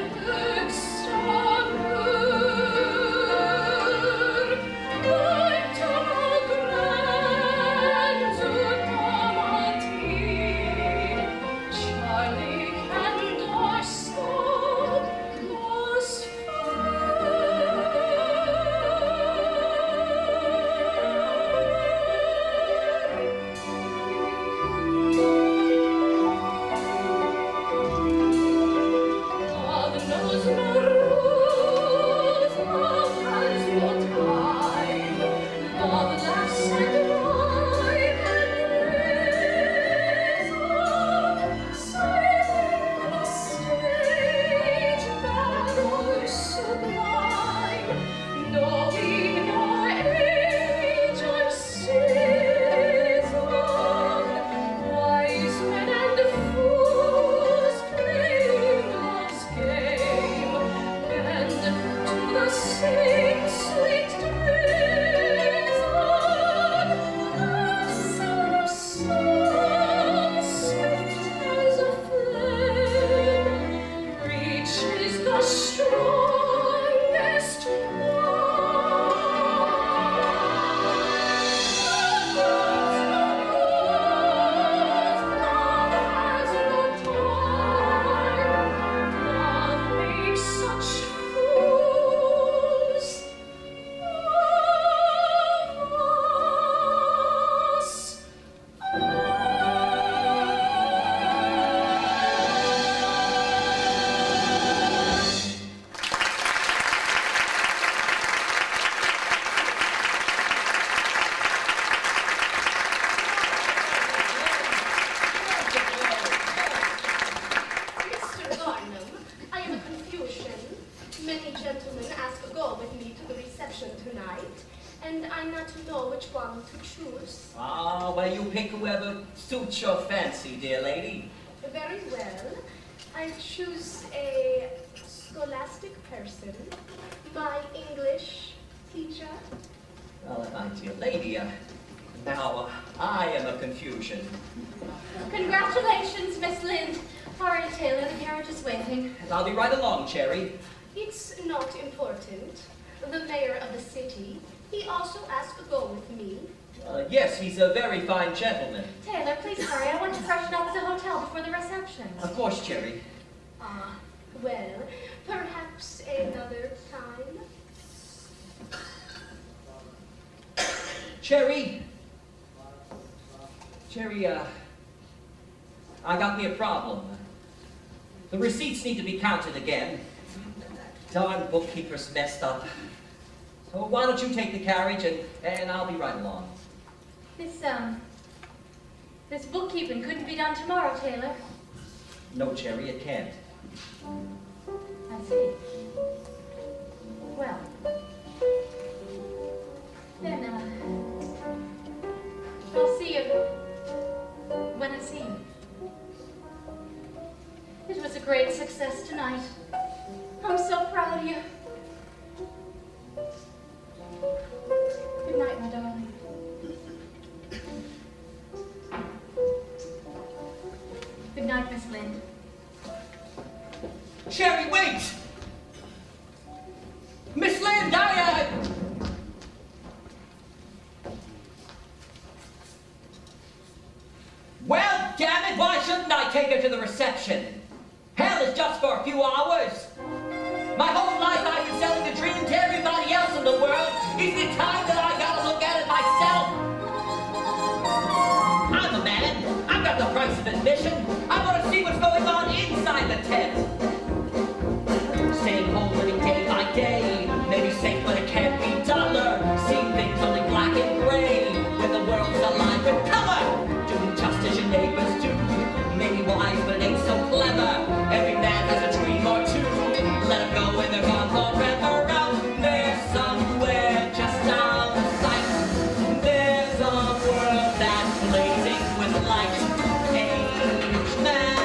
högsta mur. Bortom all gräns, utom all tid. pick whoever suits your fancy, dear lady. Very well. I choose a scholastic person, my English teacher. Well, my dear lady, now I am a confusion. Congratulations, Miss Lind. Hurry, Taylor, the carriage is waiting. And I'll be right along, Cherry. It's not important. The mayor of the city, he also asked to go with me. Yes, he's a very fine gentleman. Taylor, please hurry. I want to freshen up at the hotel before the reception. Of course, Cherry. Ah, well, perhaps another time. Cherry! Cherry, I got me a problem. The receipts need to be counted again. Darn bookkeeper's messed up. So why don't you take the carriage and I'll be right along. This bookkeeping couldn't be done tomorrow, Taylor. No, Cherry, it can't. I see. Well, then, I'll see you when I see you. It was a great success tonight. I'm so proud of you. Good night, my darling. Good night, Miss Lind. Cherry, wait! Miss Lind, Well, damn it, why shouldn't I take her to the reception? Hell is just for a few hours. My whole life I've been selling the dream to everybody else in the world. Isn't it time that I gotta look at it myself? I'm a man. I've got the price of admission. I want to see what's going on inside the tent. Staying home living day by day. Maybe safe, but it can't be duller. Seeing things only black and gray. When the world's alive with color. Doing just as your neighbors do. Maybe wise, but ain't so clever. Every man has a dream or two. Let them go when they're gone forever. Out there somewhere, just out of sight. There's a world that's blazing with light. Age man.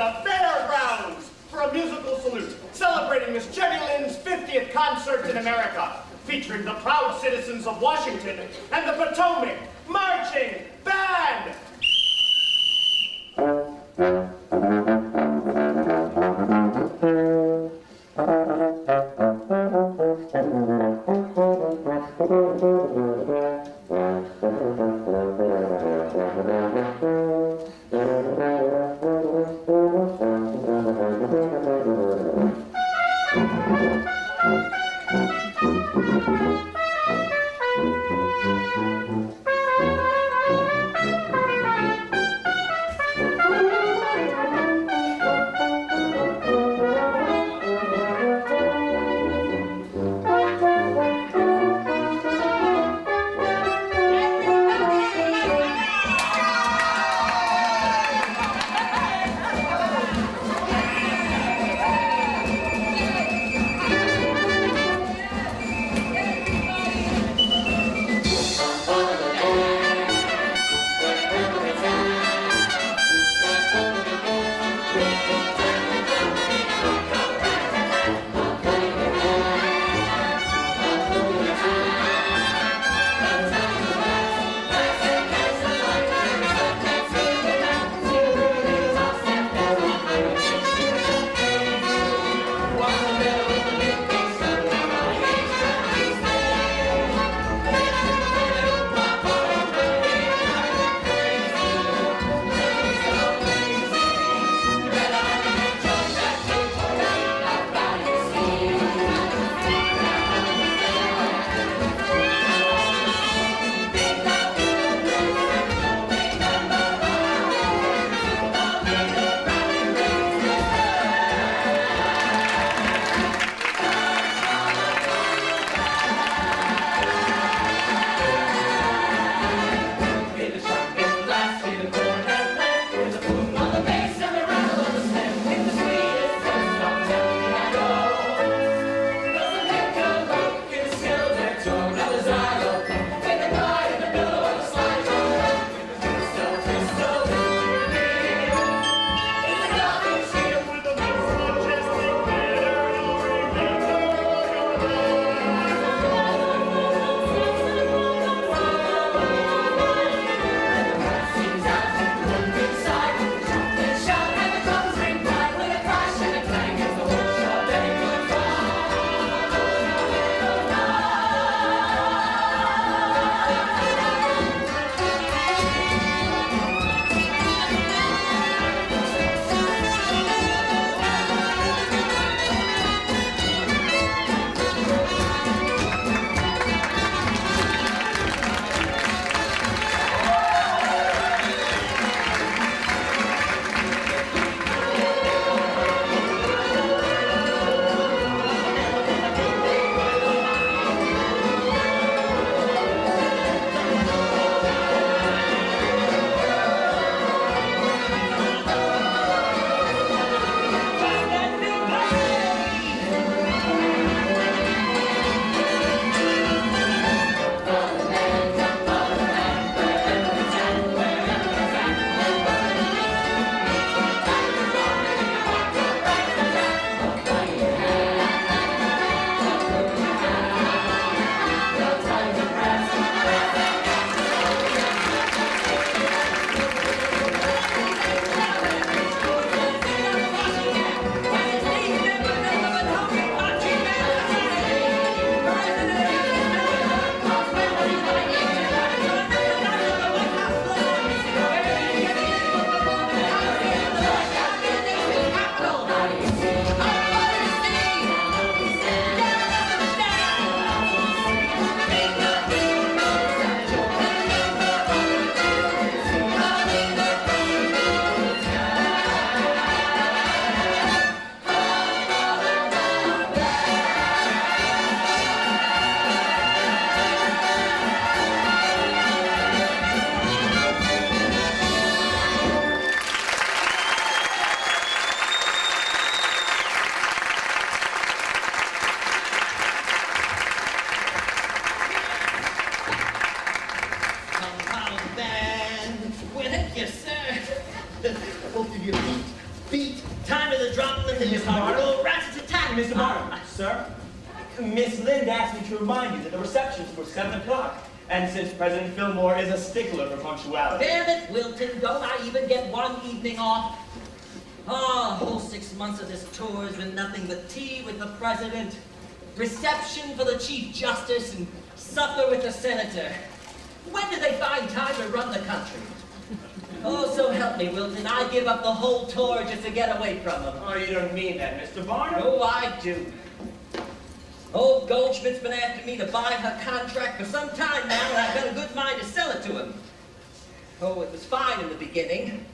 the fairgrounds for a musical salute celebrating Miss Jenny Lind's 50th concert in America, featuring the proud citizens of Washington and the Potomac Marching Band. beat. Time to the drum, Linda, Mr. Barnum. Rat-a-tat-tat, Mr. Barnum. Sir, Miss Lind asked me to remind you that the reception's for 7 o'clock. And since President Fillmore is a stickler for punctuality. Damn it, Wilton, don't I even get one evening off? Oh, the whole 6 months of this tour has been nothing but tea with the president, reception for the chief justice, and supper with the senator. When do they find time to run the country? Oh, so help me, Wilton, I give up the whole tour just to get away from them. Oh, you don't mean that, Mr. Barnum? Oh, I do. Old Goldschmidt's been after me to buy her contract for some time now, and I've got a good mind to sell it to him. Oh, it was fine in the beginning,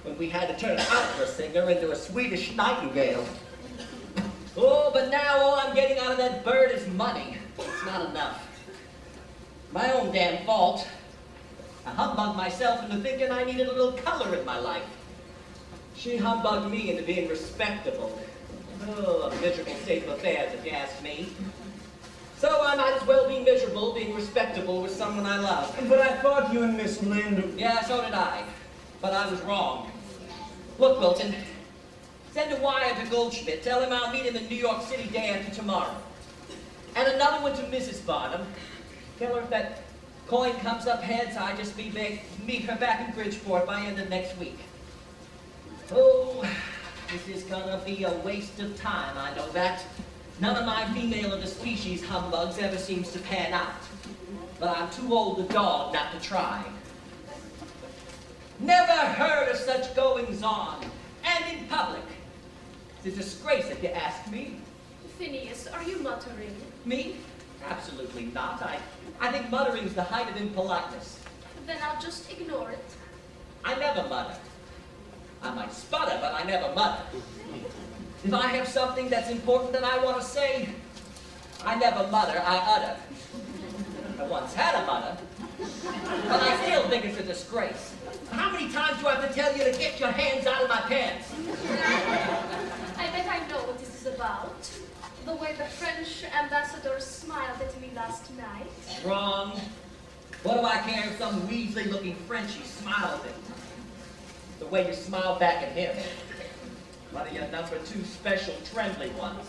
when we had to turn an opera singer into a Swedish nightingale. Oh, but now all I'm getting out of that bird is money. It's not enough. My own damn fault. I humbugged myself into thinking I needed a little color in my life. She humbugged me into being respectable. Oh, a miserable state of affairs, if you ask me. So I might as well be miserable being respectable with someone I love. But I thought you and Miss Lind... Yeah, so did I. But I was wrong. Look, Wilton, send a wire to Goldschmidt. Tell him I'll meet him in New York City day after tomorrow. And another one to Mrs. Barnum. Tell her if that coin comes up heads, I just meet her back in Bridgeport by end of next week. Oh, this is gonna be a waste of time, I know that. None of my female of the species humbugs ever seems to pan out. But I'm too old a dog not to try. Never heard of such goings-on, and in public. It's a disgrace if you ask me. Phineas, are you muttering? Me? Absolutely not. I think muttering's the height of impoliteness. Then I'll just ignore it. I never mutter. I might sputter, but I never mutter. If I have something that's important that I want to say, I never mutter, I utter. I once had a mutter, but I still think it's a disgrace. How many times do I have to tell you to get your hands out of my pants? I bet I know what this is about. The way the French ambassador smiled at me last night. Wrong. What do I care if some Weasley-looking Frenchie smiles at me? The way you smile back at him. One of your number 2 special trembly ones.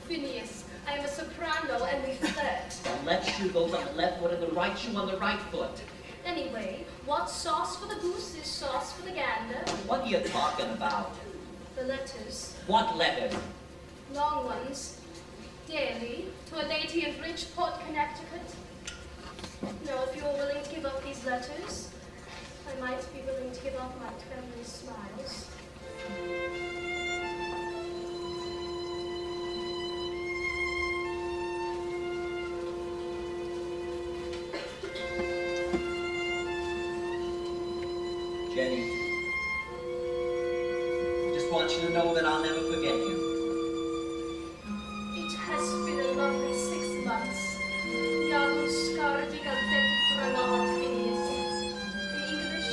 Phineas, I am a soprano and we flirt. The left shoe goes on the left foot and the right shoe on the right foot. Anyway, what sauce for the goose is sauce for the gander. What are you talking about? The letters. What letters? Long ones. Daily, to a lady in Bridgeport, Connecticut. Now, if you're willing to give up these letters, I might be willing to give up my trembling smiles. Jenny, I just want you to know that I'll never forget you. It has been a lovely 6 months. Jagus skardigal tetrana Phineas. In English,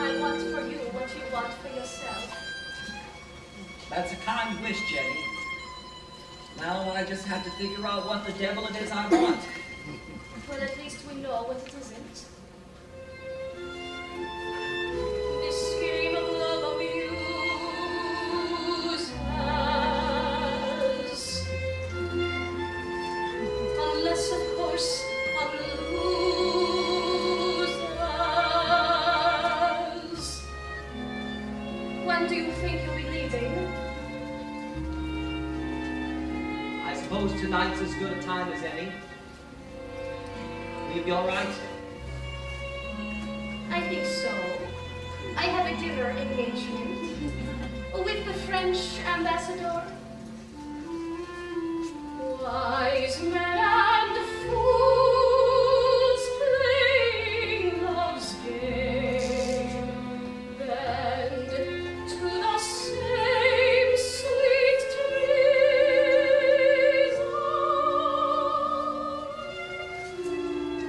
I want for you what you want for yourself. That's a kind wish, Jenny. Now I just have to figure out what the devil it is I want. Well, at least we know what it isn't. This scheme of love amuse us. Unless, of course, one lose us. When do you think you'll be leaving? I suppose tonight's as good a time as any. Will you be all right? I think so. I have a dinner engagement with the French ambassador. Wise men and fools playing love's game, bend to the same sweet treason.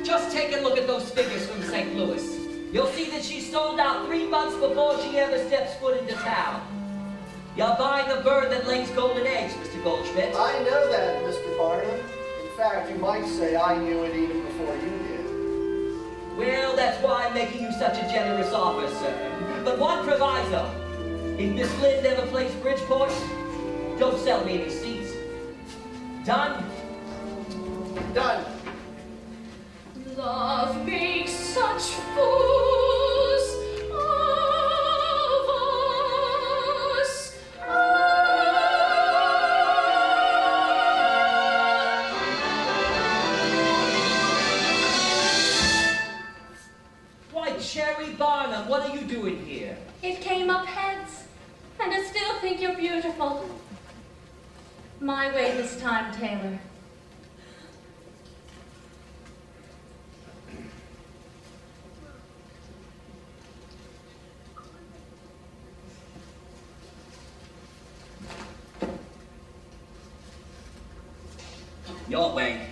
Just take a look at those figures from St. Louis. You'll see that she sold out 3 months before she ever steps foot into town. You're buying a bird that lays golden eggs, Mr. Goldschmidt. I know that, Mr. Barnum. In fact, you might say I knew it even before you did. Well, that's why I'm making you such a generous offer, sir. But one proviso. If Miss Lind ever plays Bridgeport, don't sell me any seats. Done? Done. Love makes such fools of us. Why, Cherry Barnum, what are you doing here? It came up heads, and I still think you're beautiful. My way this time, Taylor. Your way.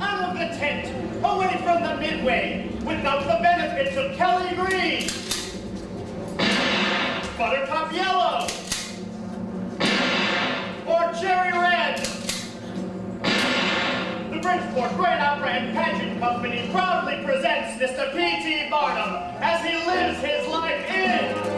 Out of the tent, away from the midway, without the benefits of Kelly Green, Buttercup Yellow, or Cherry Red. The Bridgeport Grand Opera and Pageant Company proudly presents Mr. P.T. Barnum as he lives his life in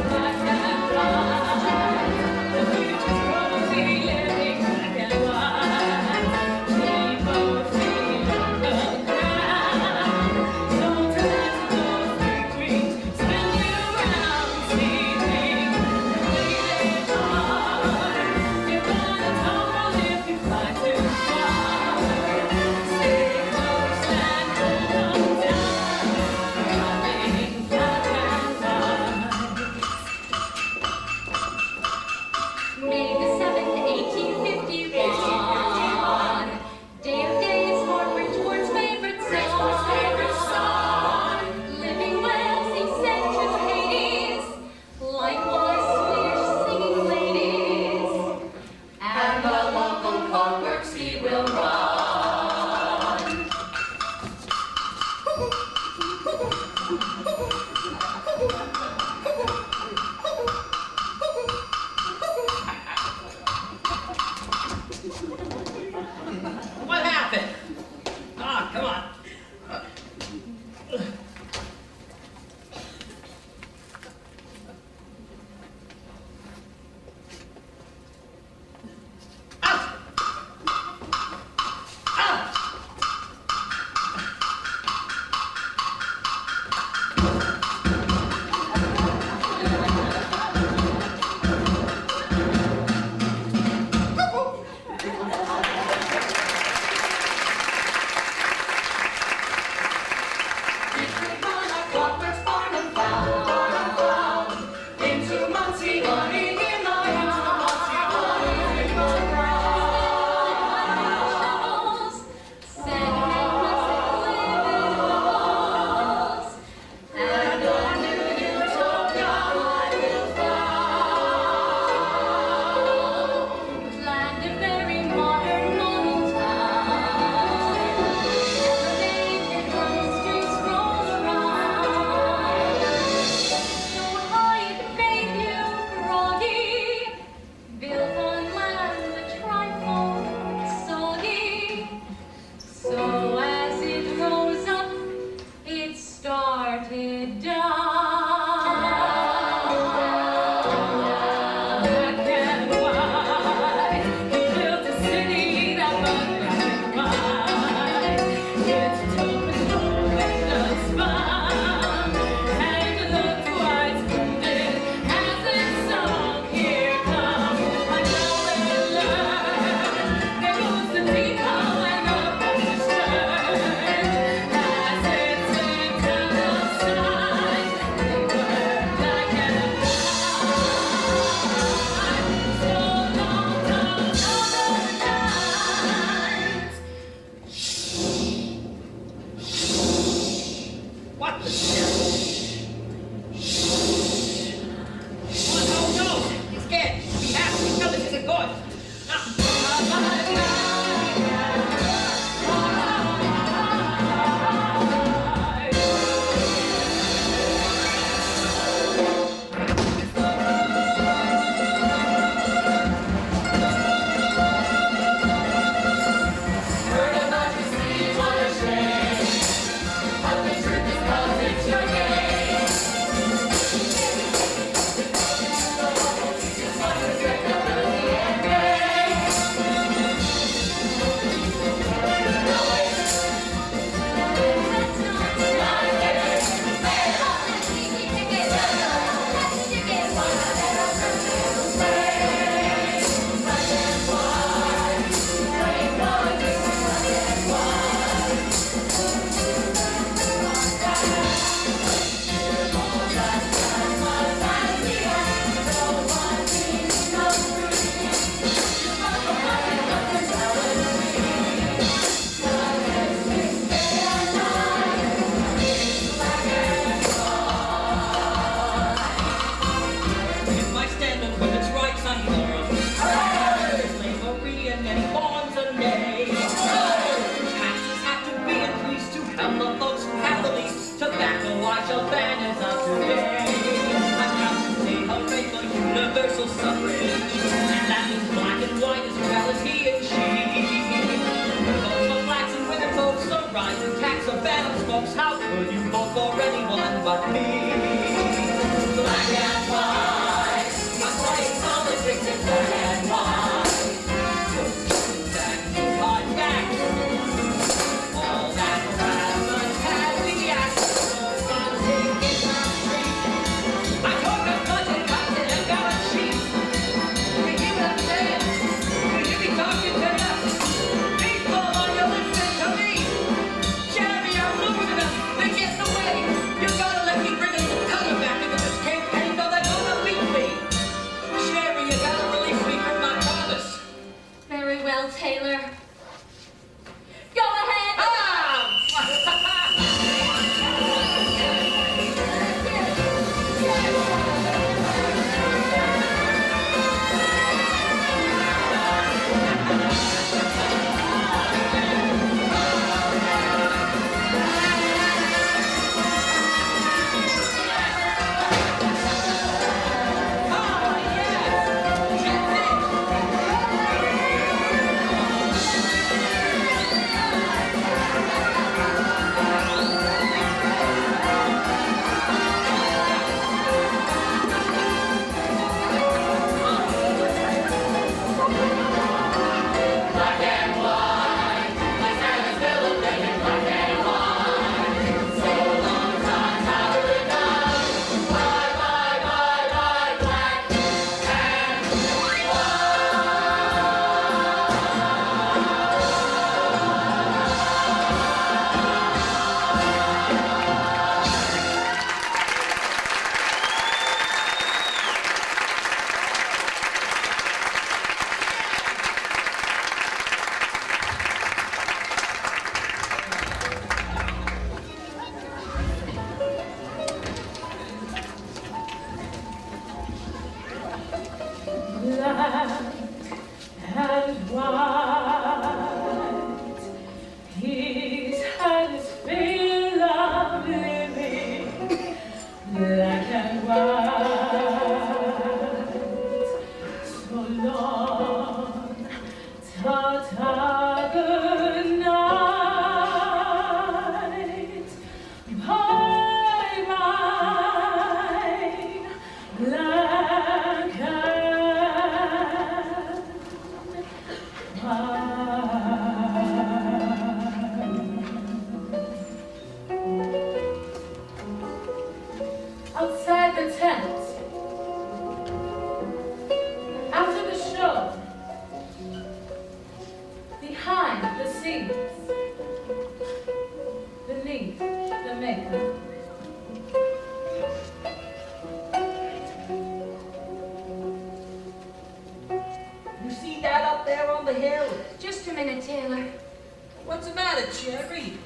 black and white. He's had his fill of living, black and white. So long, ta-ta, good night. Bye-bye, black and white. Outside the tent, after the show, behind the scenes, beneath the makeup. You see that up there on the hill? Just a minute, Taylor. What's the matter, Cherry?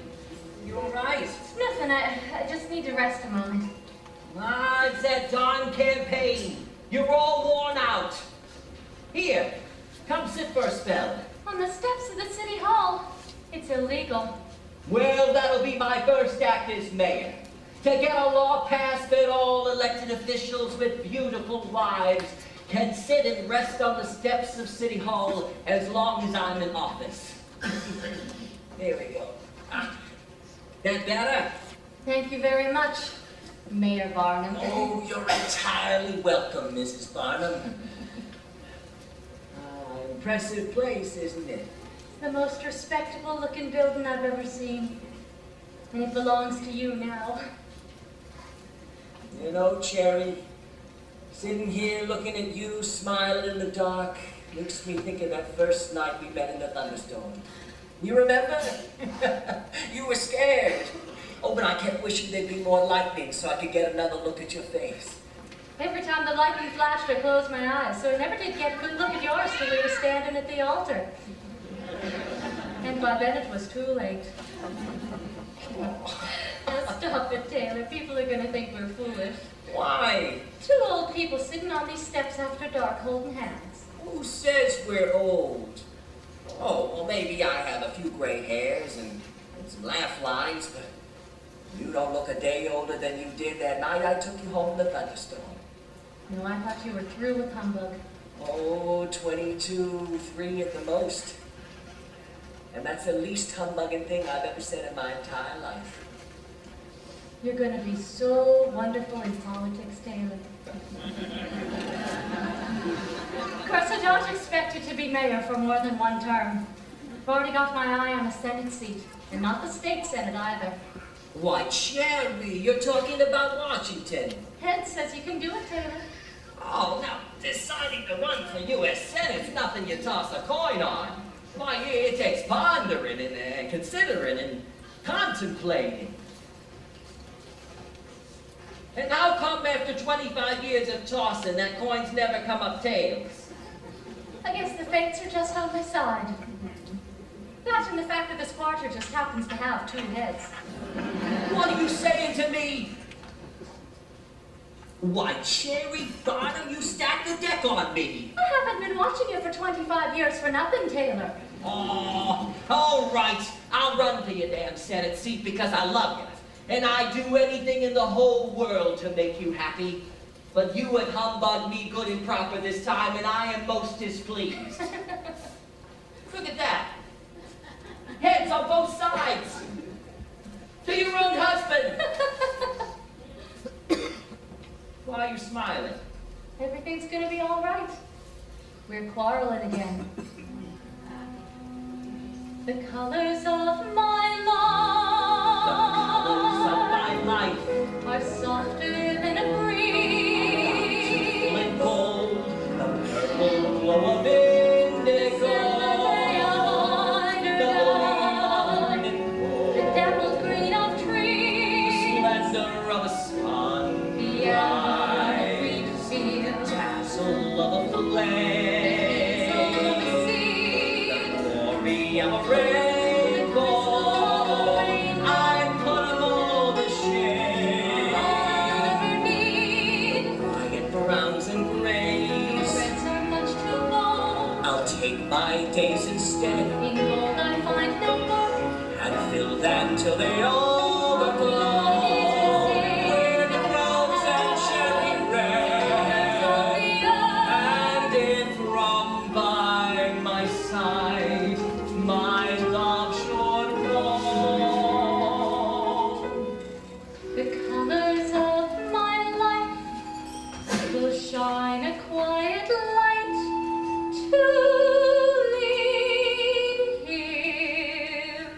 You all right? Nothing, I just need to rest a moment. Ah, it's that darn campaign. You're all worn out. Here, come sit for a spell. On the steps of the city hall. It's illegal. Well, that'll be my first act as mayor. To get a law passed that all elected officials with beautiful wives can sit and rest on the steps of City Hall as long as I'm in office. There we go. Ah, that better? Thank you very much, Mayor Barnum. Oh, you're entirely welcome, Mrs. Barnum. Impressive place, isn't it? The most respectable looking building I've ever seen. And it belongs to you now. You know, Cherry, sitting here looking at you, smiling in the dark, makes me think of that first night we met in the thunderstorm. You remember? You were scared. Oh, but I kept wishing there'd be more lightning so I could get another look at your face. Every time the lightning flashed, I closed my eyes, so I never did get a good look at yours till we were standing at the altar. And by then it was too late. Now stop it, Taylor. People are gonna think we're foolish. Why? Two old people sitting on these steps after dark holding hands. Who says we're old? Oh, well, maybe I have a few gray hairs and some laugh lines, but you don't look a day older than you did that night I took you home in the thunderstorm. No, I thought you were through with humbug. Oh, 22, 3 at the most. And that's the least humbugging thing I've ever said in my entire life. You're gonna be so wonderful in politics, Taylor. Of course, I don't expect you to be mayor for more than one term. I've already got my eye on a Senate seat, and not the state Senate either. Why, Cherry, you're talking about Washington. Head says you can do it, Taylor. Oh, now, deciding to run for U.S. Senate's nothing you toss a coin on. Why, it takes pondering and considering and contemplating. And how come after 25 years of tossing, that coin's never come up tails? I guess the fates are just on my side. That and the fact that this quarter just happens to have two heads. What are you saying to me? Why, Cherry Barnum, you stacked the deck on me. I haven't been watching you for 25 years for nothing, Taylor. Oh, all right. I'll run for your damn Senate seat because I love you. And I'd do anything in the whole world to make you happy. But you would humbug me good and proper this time, and I am most displeased. Look at that. Heads on both sides. To your own husband. Why are you smiling? Everything's gonna be all right. We're quarreling again. The colors of my life are softer than a breeze. With gold, the purple glow of indigo. The dappled green of trees. Splendor of a sun. The free to feel. Tassel of a flame. The hazel of a sea. The glory of a rainbow. take my days instead. In gold I find them more. And fill them till they overflow. With rose and cherry red. And if from by my side my love should roam, The colors of my life will shine a quiet light to lead him.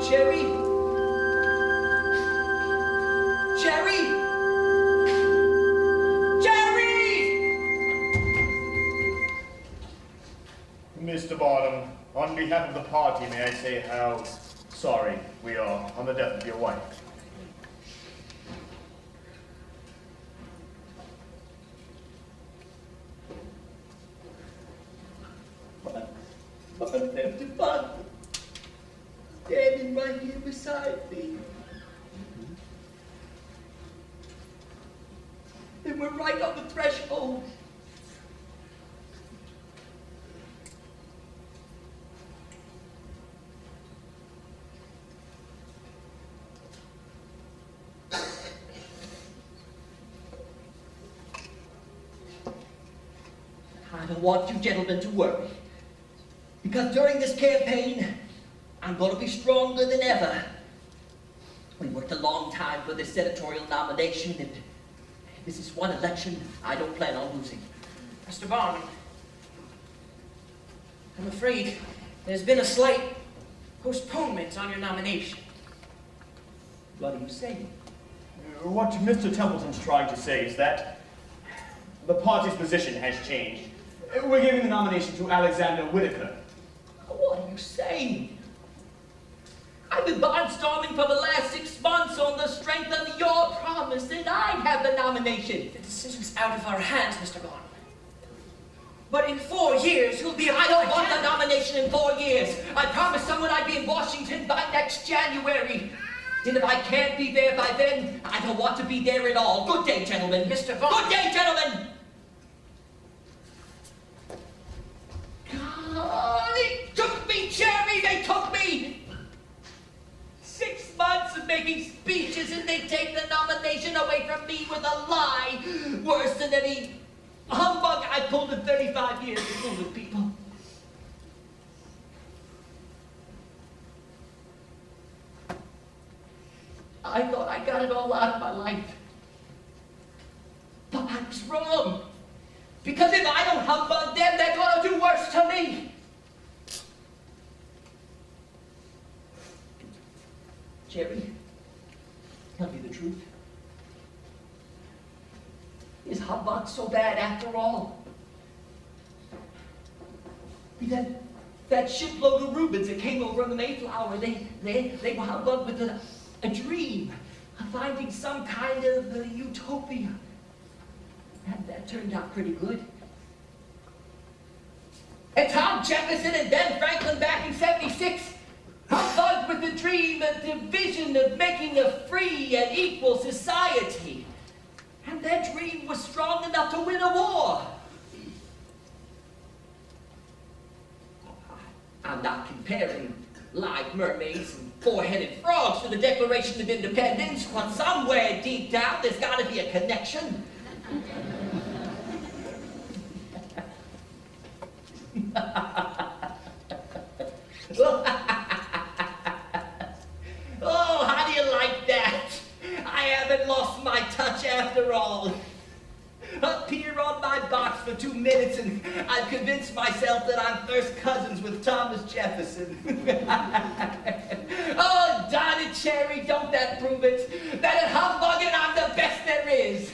Cherry? Cherry? Cherry! Mr. Barnum, on behalf of the party, may I say how sorry we are on the death of your wife. But empty bun, standing right here beside me. And we're right on the threshold. I don't want you gentlemen to worry, because during this campaign, I'm going to be stronger than ever. We worked a long time for this senatorial nomination, and this is one election I don't plan on losing. Mr. Barnum, I'm afraid there's been a slight postponement on your nomination. What are you saying? What Mr. Templeton's trying to say is that the party's position has changed. We're giving the nomination to Alexander Whitaker. What are you saying? I've been barnstorming for the last 6 months on the strength of your promise that I'd have the nomination. The decision's out of our hands, Mr. Barnum. But in 4 years, you'll be... I don't want the nomination in 4 years. I promised someone I'd be in Washington by next January. And if I can't be there by then, I don't want to be there at all. Good day, gentlemen. Mr. Barnum. Good day, gentlemen. God, they took me, Cherry, they took me. 6 months of making speeches and they take the nomination away from me with a lie. Worse than any humbug I pulled in 35 years of fooling people. I thought I got it all out of my life. But I was wrong. Because if I don't humbug them, they're going to do worse to me. Jerry, tell me the truth. Is humbug so bad after all? That shipload of Rubens that came over on the Mayflower, they were humbug with a dream of finding some kind of utopia. And that turned out pretty good. And Tom Jefferson and Ben Franklin back in '76 humbugged with the dream and the vision of making a free and equal society. And their dream was strong enough to win a war. I'm not comparing live mermaids and four-headed frogs to the Declaration of Independence, but somewhere deep down there's got to be a connection. Oh, how do you like that? I haven't lost my touch after all. Up here on my box for 2 minutes and I've convinced myself that I'm first cousins with Thomas Jefferson. Oh, darn it, Cherry, don't that prove it? That at humbugging I'm the best there is.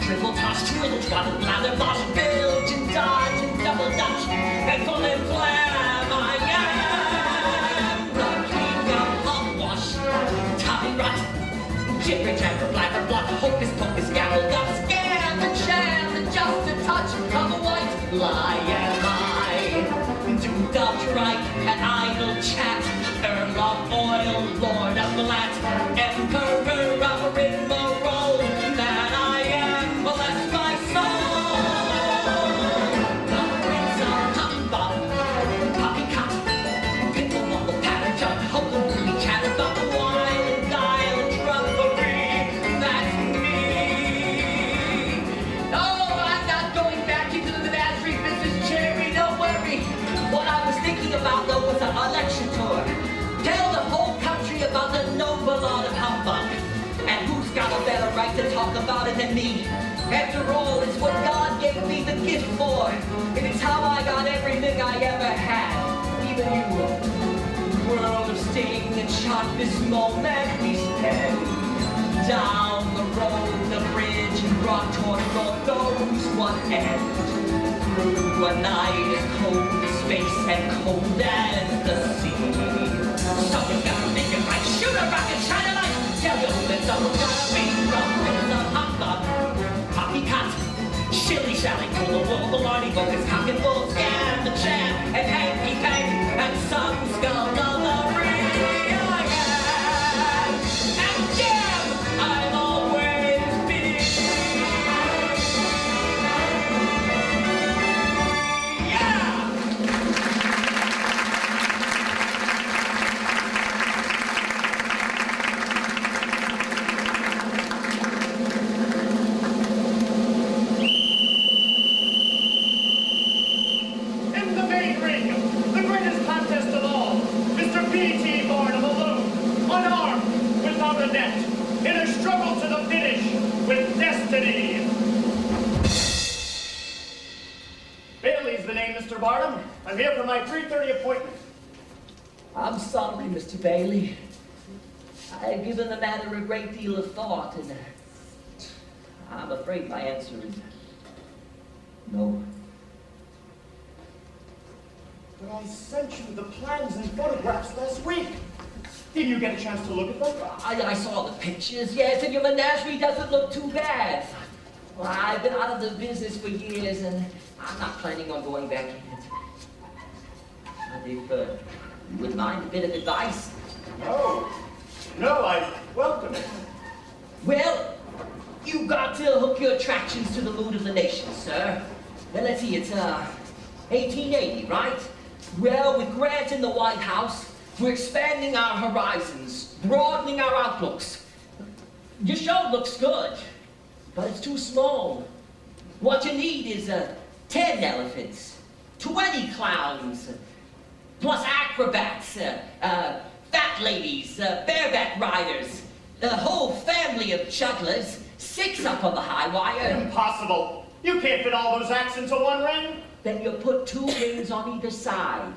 Triple toss, twiddle, twaddle, blather, bosh, bilge, and dodge, and double dutch, and full and flam, I am the king of hogwash, topping rot, jibber, jabber, blabber, bluff, hocus pocus, gabble, guff, scam, and sham, and just a touch of a white lie am I, duped up trite, an idle chat, Earl of Oil, Lord of Lat, Emperor of Rigmarole, that I am, bless my soul. The Prince of Humbug, poppycock, pickle, bubble, patter, jump, hokum, chatter, bubble, wile, and guile, trumpery, that's me. Oh, I'm not going back into the menagerie business, Cherry, don't worry. What I was thinking about, though, was an election tour. Tell the whole country about the noble art of humbug. And who's got a better right to talk about it than me? After all, it's what God gave me the gift for. And it's how I got everything I ever had. Even you. World of sting that shot this moment we spend. Down the road, the bridge, and brought toward Lord knows what end. Through a night as cold as space and cold as the sea. Someone's gotta make it right. Shoot a rocket, shine a light. Tell you that someone's gotta be from Prince of Humbug. Poppycock, shilly-shally, pull the wool, the lardy focus, cock and bull, scam, the sham, and hanky-pank, and some skullduggery. I am, and Jim, I've always been. Yeah! In the main ring, the greatest contest of all, Mr. P.T. Barnum alone, unarmed, without a net, in a struggle to the finish with destiny. Bailey's the name, Mr. Barnum. I'm here for my 3:30 appointment. I'm sorry, Mr. Bailey. I have given the matter a great deal of thought, and I'm afraid my answer is no. But I sent you the plans and photographs last week. Didn't you get a chance to look at them? I saw the pictures, yes, and your menagerie doesn't look too bad. Well, I've been out of the business for years, and I'm not planning on going back in it. But if you would mind a bit of advice? No, I welcome it. Well, you got to hook your attractions to the mood of the nation, sir. Now, let's see, it's 1880, right? Well, with Grant in the White House, we're expanding our horizons, broadening our outlooks. Your show looks good, but it's too small. What you need is 10 elephants, 20 clowns, plus acrobats, fat ladies, bareback riders, the whole family of jugglers, 6 up on the high wire. Impossible. You can't fit all those acts into one ring. Then you put 2 rings on either side.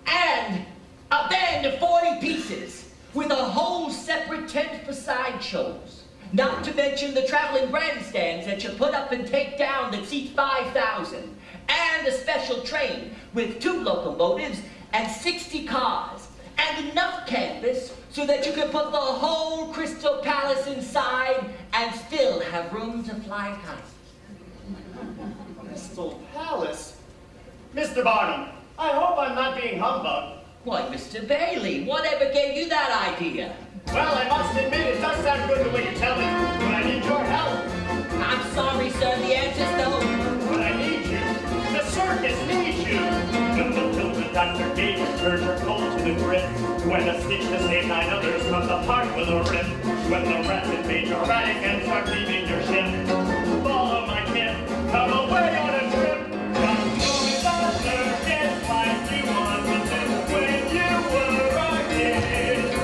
And a band of 40 pieces with a whole separate tent for sideshows. Not to mention the traveling grandstands that you put up and take down that seat 5,000. And a special train with 2 locomotives and 60 cars. And enough canvas so that you can put the whole Crystal Palace inside and still have room to fly kite. Crystal Palace? Mr. Barnum, I hope I'm not being humbugged. Why, Mr. Bailey, whatever gave you that idea? Well, I must admit it does sound good the way you tell me, but I need your help. I'm sorry, sir, the answer's no. But I need you. The circus needs you. When Matilda Dr. gave her cold to the grip, when a stitch to save 9 others comes apart with a rip, when the rats invade your attic and start leaving your ship, follow my tip. Come away on a trip. Come moving faster. It's like you wanted to when you were a kid.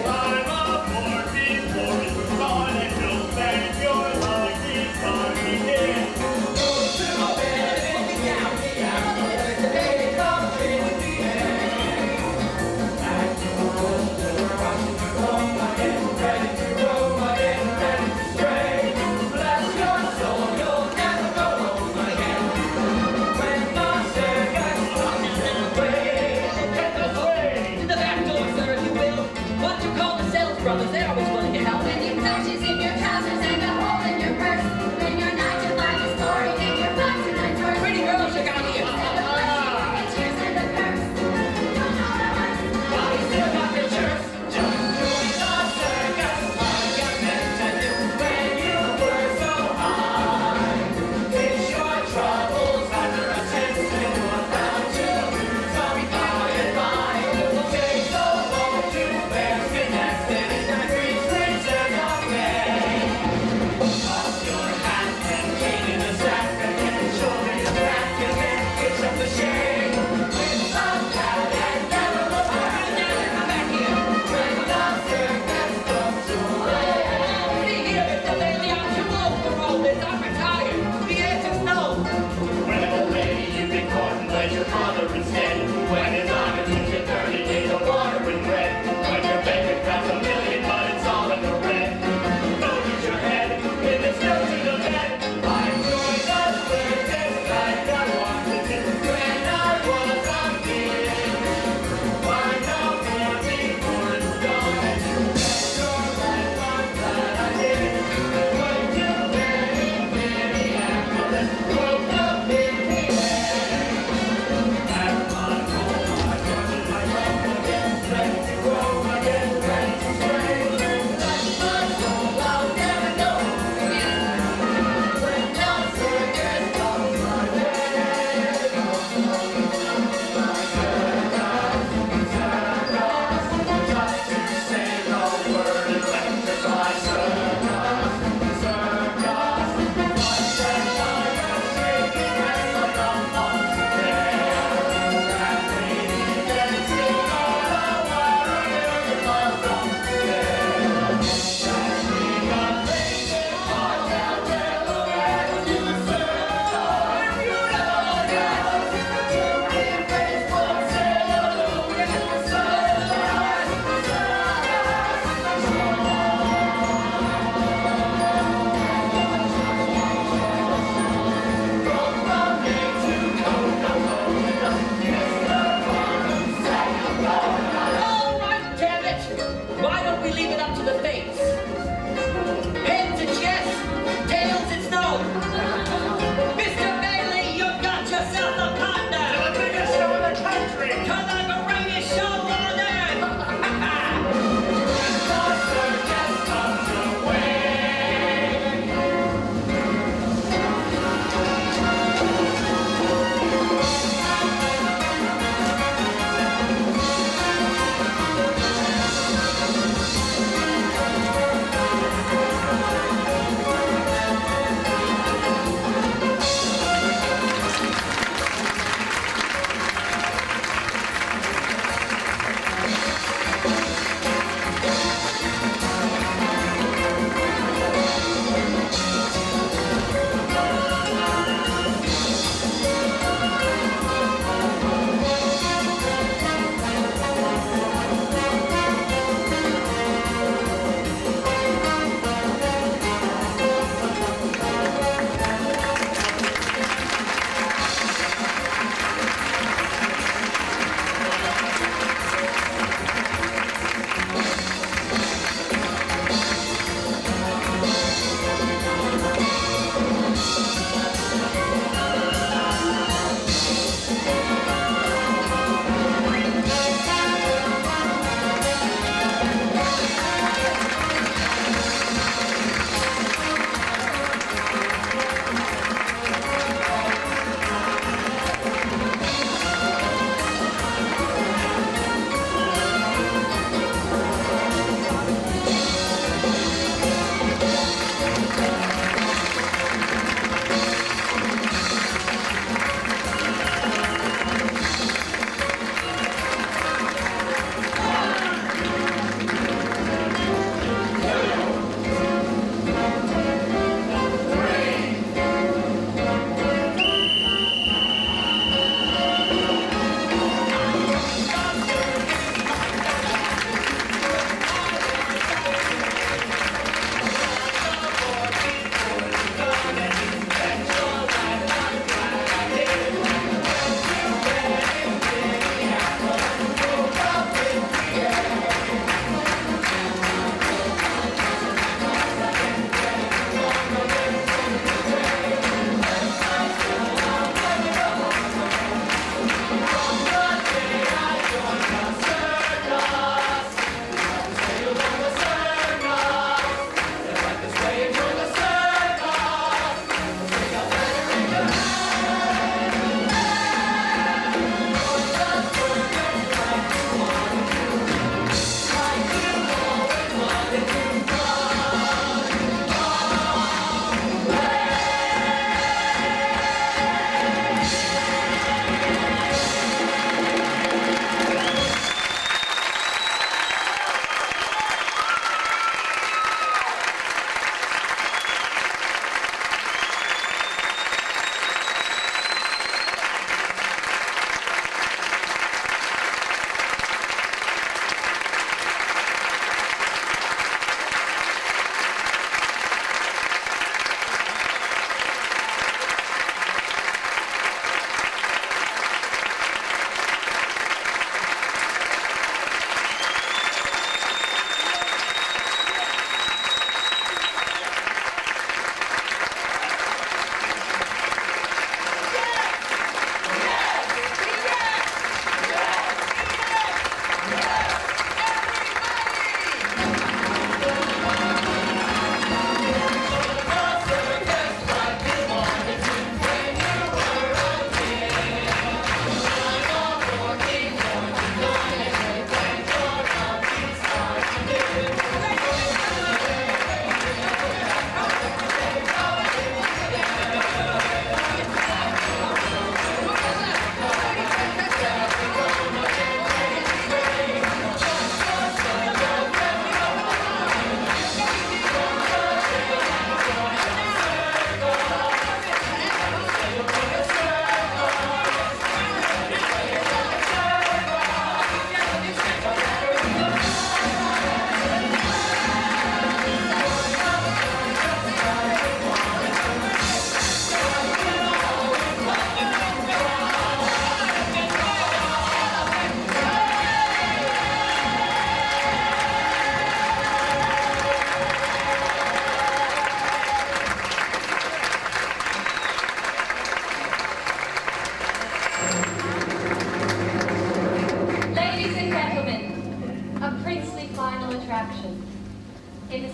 Climb aboard before it's gone and you'll thank your lucky stars he did.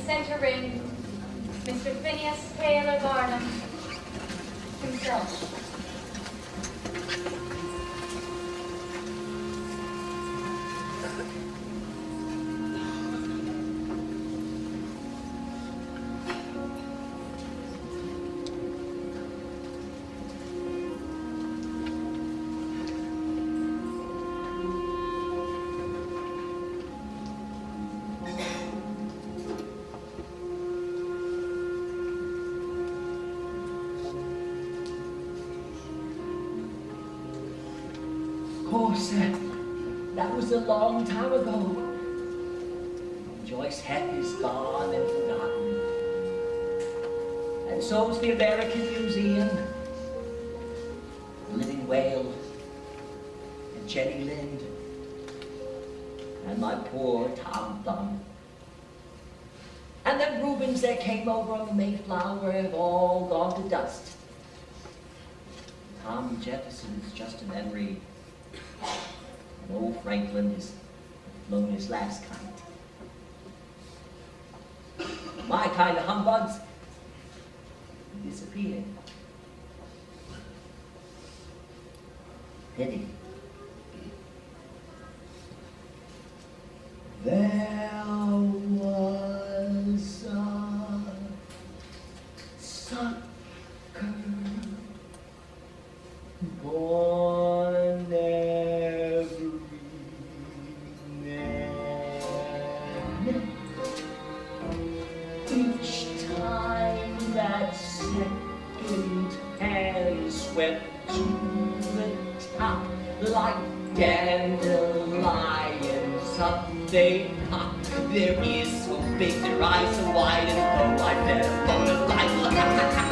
center ring, Mr. Phineas Taylor Barnum himself. Of course, that was a long time ago. Joyce Heck is gone and forgotten. And so's the American Museum, Living Whale, and Jenny Lind, and my poor Tom Thumb. And the Rubens that came over on the Mayflower have all gone to dust. Tom Jefferson is just a memory. And old Franklin has blown his last kite. My kind of humbugs disappeared. Pity. There was a sucker born every minute. Each time that second hand swept to the top like dandelions up they pop. Their ears so big, their eyes so wide, and oh, I bet I'm gonna lie.